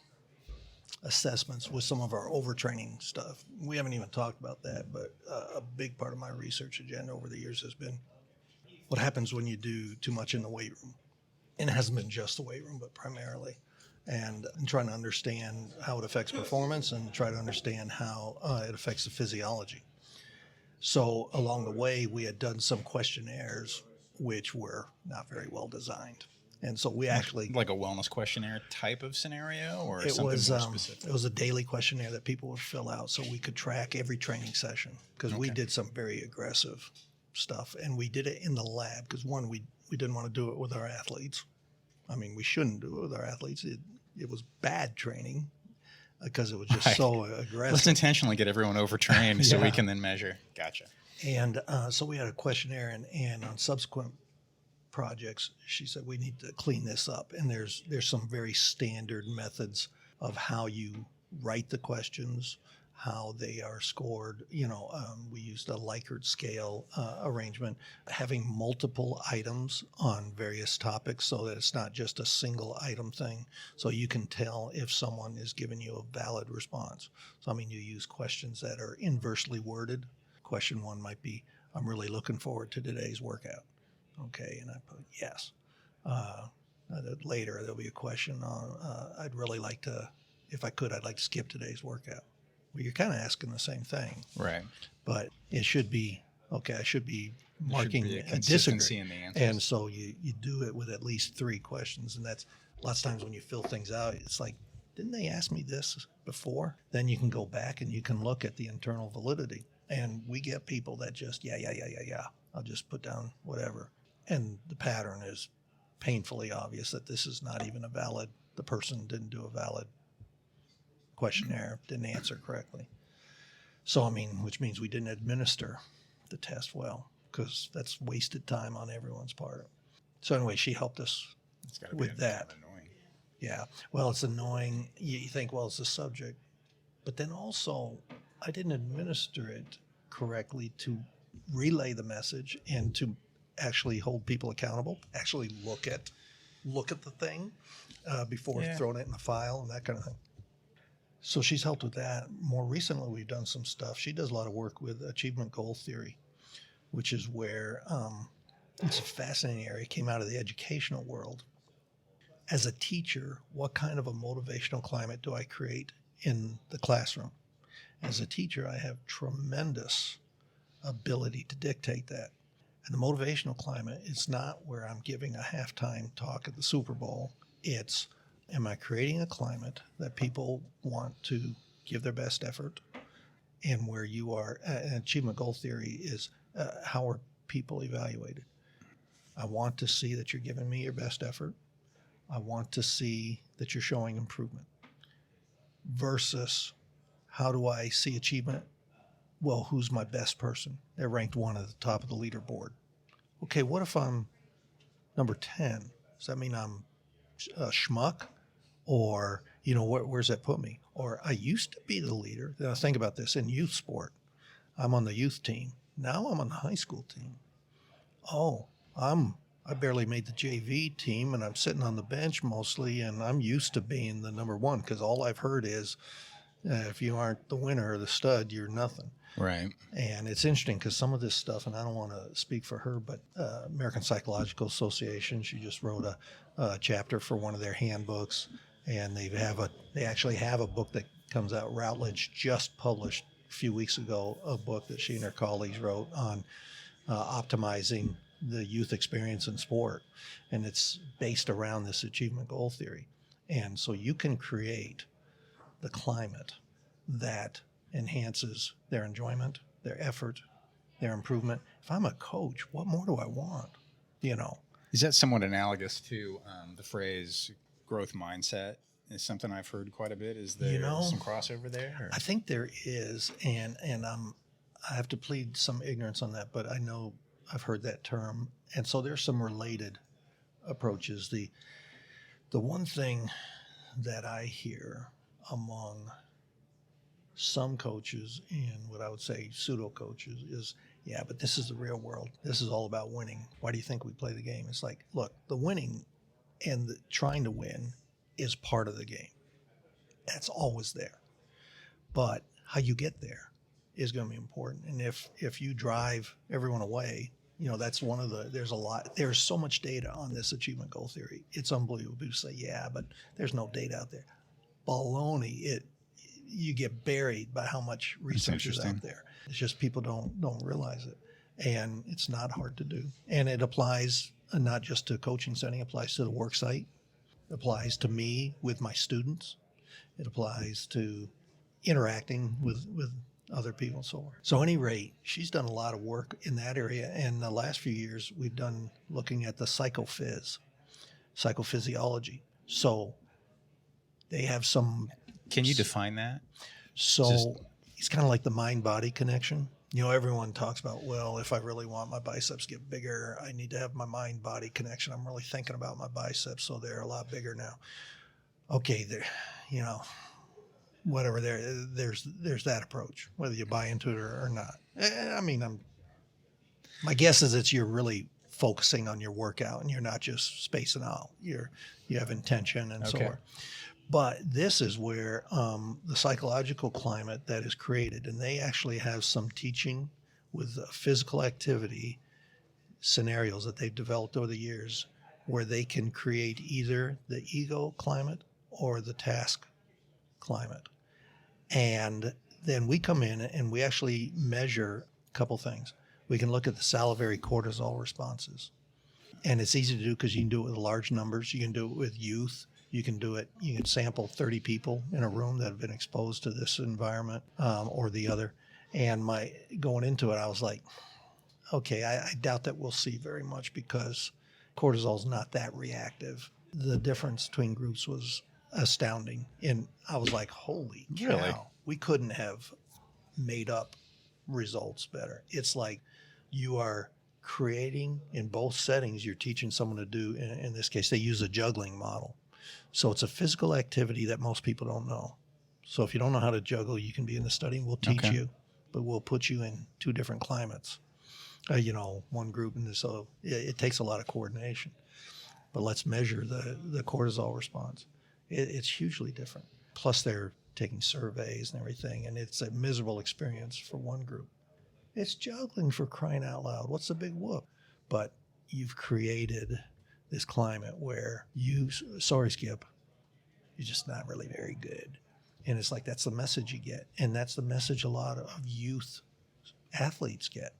assessments with some of our overtraining stuff. We haven't even talked about that, but a big part of my research agenda over the years has been what happens when you do too much in the weight room. And it hasn't been just the weight room, but primarily. And trying to understand how it affects performance and try to understand how it affects the physiology. So along the way, we had done some questionnaires which were not very well designed. And so we actually... Like a wellness questionnaire type of scenario or It something was more specific? it was a daily questionnaire that people would fill out so we could track every training session because we did some very aggressive stuff. And we did it in the lab because, one, we didn't want to do it with our athletes. I mean, we shouldn't do it with our athletes. It was bad training because it was just so aggressive. Let's intentionally get everyone overtrained so we Yeah. can then measure. Gotcha. And so we had a questionnaire, and on subsequent projects, she said, we need to clean this up. And there's some very standard methods of how you write the questions, how they are scored. We used a Likert scale arrangement, having multiple items on various topics so that it's not just a single item thing. So you can tell if someone is giving you a valid response. So, you use questions that are inversely worded. Question one might be, I'm really looking forward to today's workout. Okay, and I put yes. Later, there'll be a question on, I'd really like to, if I could, I'd like to skip today's workout. Well, you're kind of asking the same thing. Right. But it should be, okay, I should be marking be a a consistency disagree. in the answers. And so you do it with at least 3 questions. And that's lots of times when you fill things out, it's like, didn't they ask me this before? Then you can go back and you can look at the internal validity. And we get people that just, yeah. I'll just put down whatever. And the pattern is painfully obvious that this is not even the person didn't do a valid questionnaire, didn't answer correctly. So, which means we didn't administer the test well, because that's wasted time on everyone's part. So anyway, she helped us It's gotta be with that. kind of annoying. Yeah. Well, it's annoying. You think, well, it's the subject. But then also, I didn't administer it correctly to relay the message and to actually hold people accountable, actually look at the thing before throwing it in the file and that kind of thing. So she's helped with that. More recently, we've done some stuff. She does a lot of work with achievement goal theory, which is where it's a fascinating area. It came out of the educational world. As a teacher, what kind of a motivational climate do I create in the classroom? As a teacher, I have tremendous ability to dictate that. And the motivational climate is not where I'm giving a halftime talk at the Super Bowl. It's, am I creating a climate that people want to give their best effort? And where you are, and achievement goal theory is how are people evaluated? I want to see that you're giving me your best effort. I want to see that you're showing improvement. Versus, how do I see achievement? Well, who's my best person? They're ranked 1 at the top of the leaderboard. Okay, what if I'm number 10? Does that mean I'm a schmuck? Or, where's that put me? Or I used to be the leader. Now think about this in youth sport. I'm on the youth team. Now I'm on the high school team. Oh, I barely made the JV team, and I'm sitting on the bench mostly, and I'm used to being the number 1 because all I've heard is if you aren't the winner or the stud, you're nothing. Right. And it's interesting because some of this stuff, and I don't want to speak for her, but American Psychological Association, she just wrote a chapter for one of their handbooks, and they actually have a book that comes out. Routledge just published a few weeks ago a book that she and her colleagues wrote on optimizing the youth experience in sport, and it's based around this achievement goal theory. And so you can create the climate that enhances their enjoyment, their effort, their improvement. If I'm a coach, what more do I want? Is that somewhat analogous to the phrase growth mindset? Is something I've heard quite a bit. Is there some crossover there? Or? I think there is, and I have to plead some ignorance on that, but I know I've heard that term, and so there's some related approaches. The one thing that I hear among some coaches and what I would say pseudo coaches is, yeah, but this is the real world. This is all about winning. Why do you think we play the game? It's like, look, the winning and the trying to win is part of the game. That's always there. But how you get there is going to be important. And if you drive everyone away, that's one of there's so much data on this achievement goal theory. It's unbelievable. People say, yeah, but there's no data out there. Baloney. You get buried by how much research is out there. It's just people don't realize it. And it's not hard to do. And it applies not just to coaching setting, it applies to the work site. It applies to me with my students. It applies to interacting with other people and so on. So at any rate, she's done a lot of work in that area. And the last few years, we've done looking at the psychophysiology. So they have some... Can you define that? So it's kind of like the mind-body connection. Everyone talks about, well, if I really want my biceps to get bigger, I need to have my mind-body connection. I'm really thinking about my biceps, so they're a lot bigger now. Okay, whatever. There's that approach, whether you buy into it or not. My guess is you're really focusing on your workout and you're not just spacing out. You have intention and so on. But this is where the psychological climate that is created, and they actually have some teaching with physical activity scenarios that they've developed over the years where they can create either the ego climate or the task climate. And then we come in and we actually measure a couple things. We can look at the salivary cortisol responses. And it's easy to do because you can do it with large numbers. You can do it with youth. You can sample 30 people in a room that have been exposed to this environment or the other. And going into it, I was like, okay, I doubt that we'll see very much because cortisol is not that reactive. The difference between groups was astounding. And I was like, holy cow, really? We couldn't have made up results better. It's like you are creating in both settings, you're teaching someone to do, in this case, they use a juggling model. So it's a physical activity that most people don't know. So if you don't know how to juggle, you can be in the study and we'll teach you, but we'll put you in 2 different climates. One group in this, so it takes a lot of coordination. But let's measure the cortisol response. It's hugely different. Plus they're taking surveys and everything, and it's a miserable experience for one group. It's juggling, for crying out loud. What's the big whoop? But you've created this climate where sorry, Skip, you're just not really very good. And it's like, that's the message you get. And that's the message a lot of youth athletes get.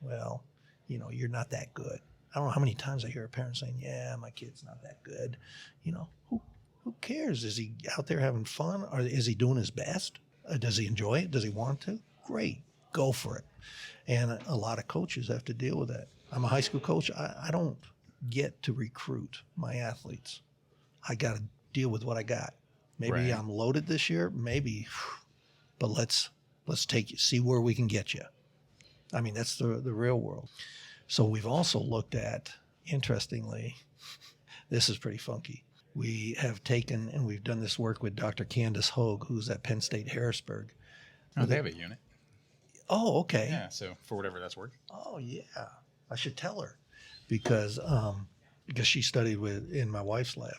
Well, you're not that good. I don't know how many times I hear a parent saying, yeah, my kid's not that good. Who cares? Is he out there having fun? Or is he doing his best? Does he enjoy it? Does he want to? Great. Go for it. And a lot of coaches have to deal with that. I'm a high school coach. I don't get to recruit my athletes. I got to deal with what I got. Maybe Right. I'm loaded this year, maybe, but let's take you, see where we can get you. I mean, that's the real world. So we've also looked at, interestingly, this is pretty funky. We have taken, and we've done this work with Dr. Candace Hogue, who's at Penn State Harrisburg. Oh, they have a unit. Oh, okay. Yeah, so for whatever that's worth. Oh, yeah. I should tell her because she studied in my wife's lab.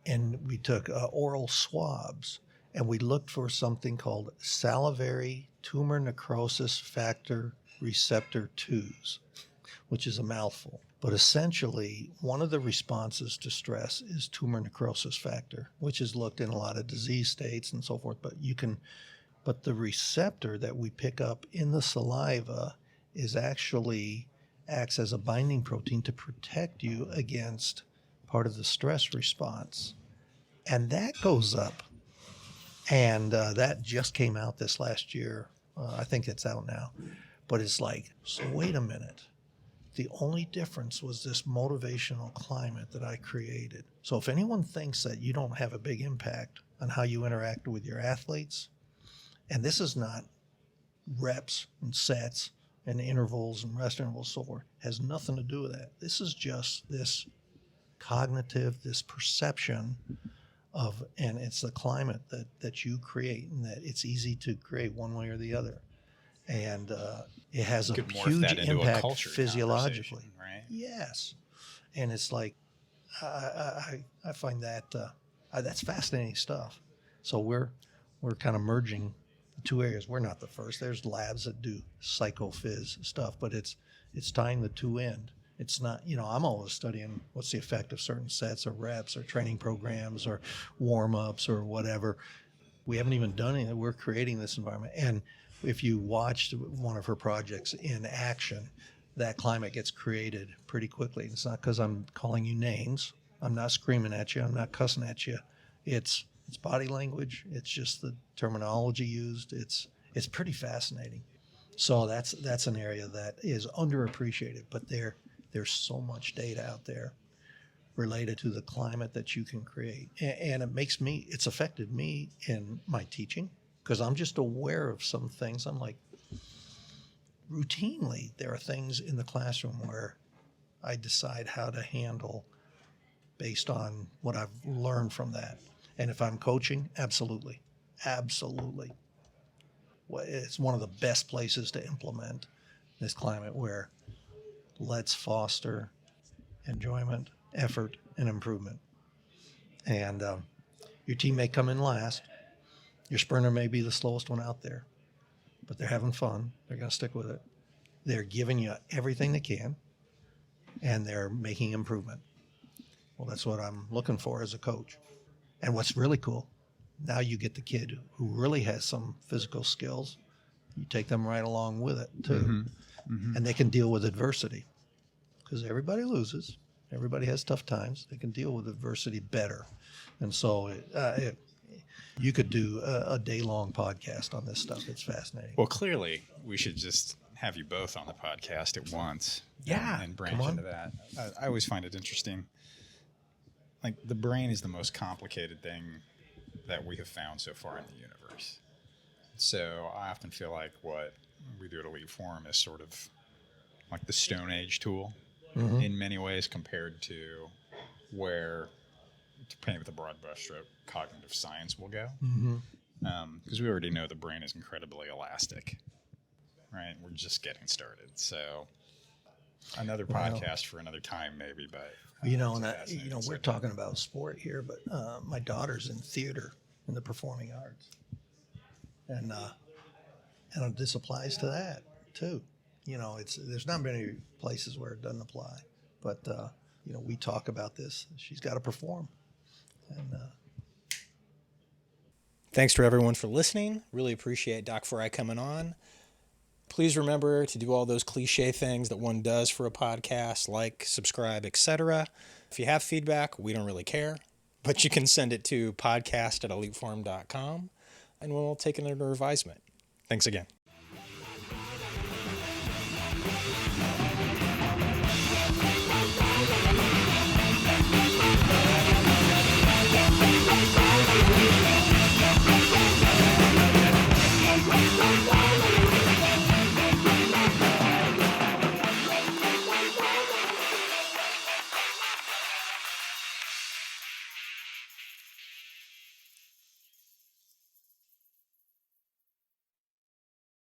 And we took oral swabs, and we looked for something called salivary tumor necrosis factor receptor 2s, which is a mouthful. But essentially, one of the responses to stress is tumor necrosis factor, which is looked in a lot of disease states and so forth. But the receptor that we pick up in the saliva acts as a binding protein to protect you against part of the stress response. And that goes up. And that just came out this last year. I think it's out now. But it's like, so wait a minute. The only difference was this motivational climate that I created. So if anyone thinks that you don't have a big impact on how you interact with your athletes, and this is not reps and sets and intervals and rest intervals, so forth, has nothing to do with that. This is just this cognitive, this perception of, and it's the climate that you create, and that it's easy to create one way or the other. And it has a Could morph huge that into a impact culture physiologically. conversation, right? Yes. And it's like, I find that that's fascinating stuff. So we're kind of merging the two areas. We're not the first. There's labs that do psychophys stuff, but it's tying the two in. It's not, I'm always studying what's the effect of certain sets or reps or training programs or warm-ups or whatever. We haven't even done anything. We're creating this environment. And if you watched one of her projects in action, that climate gets created pretty quickly. It's not because I'm calling you names. I'm not screaming at you. I'm not cussing at you. It's body language. It's just the terminology used. It's pretty fascinating. So that's an area that is underappreciated, but there's so much data out there related to the climate that you can create. And it's affected me in my teaching, because I'm just aware of some things. I'm like, routinely, there are things in the classroom where I decide how to handle based on what I've learned from that. And if I'm coaching, absolutely. Absolutely. Well, it's one of the best places to implement this climate where let's foster enjoyment, effort, and improvement. And your team may come in last. Your sprinter may be the slowest one out there, but they're having fun. They're going to stick with it. They're giving you everything they can, and they're making improvement. Well, that's what I'm looking for as a coach. And what's really cool, now you get the kid who really has some physical skills. You take them right along with it, too. Mm-hmm. Mm-hmm. And they can deal with adversity, because everybody loses. Everybody has tough times. They can deal with adversity better. And so you could do a day-long podcast on this stuff. It's fascinating. Well, clearly, we should just have you both on the podcast at once. Yeah, and branch into that. I always find it interesting. Like, the brain is the most complicated thing that we have found so far in the universe. So I often feel like what we do at Elite Forum is sort of like the Stone Age tool in many ways, compared to where, to paint with a broad brushstroke, cognitive science will go. Because we already know the brain is incredibly elastic, right? We're just getting started. So another podcast for another time, maybe. But we're talking about sport here, but my daughter's in theater, in the performing arts. And this applies to that too. You know, there's not many places where it doesn't apply, but you know, we talk about this. She's got to perform, and Thanks to everyone for listening. Really appreciate Doc Fry coming on. Please remember to do all those cliche things that one does for a podcast, like, subscribe, etc. If you have feedback, we don't really care, but you can send it to podcast@eliteform.com, and we'll take it under advisement. Thanks again.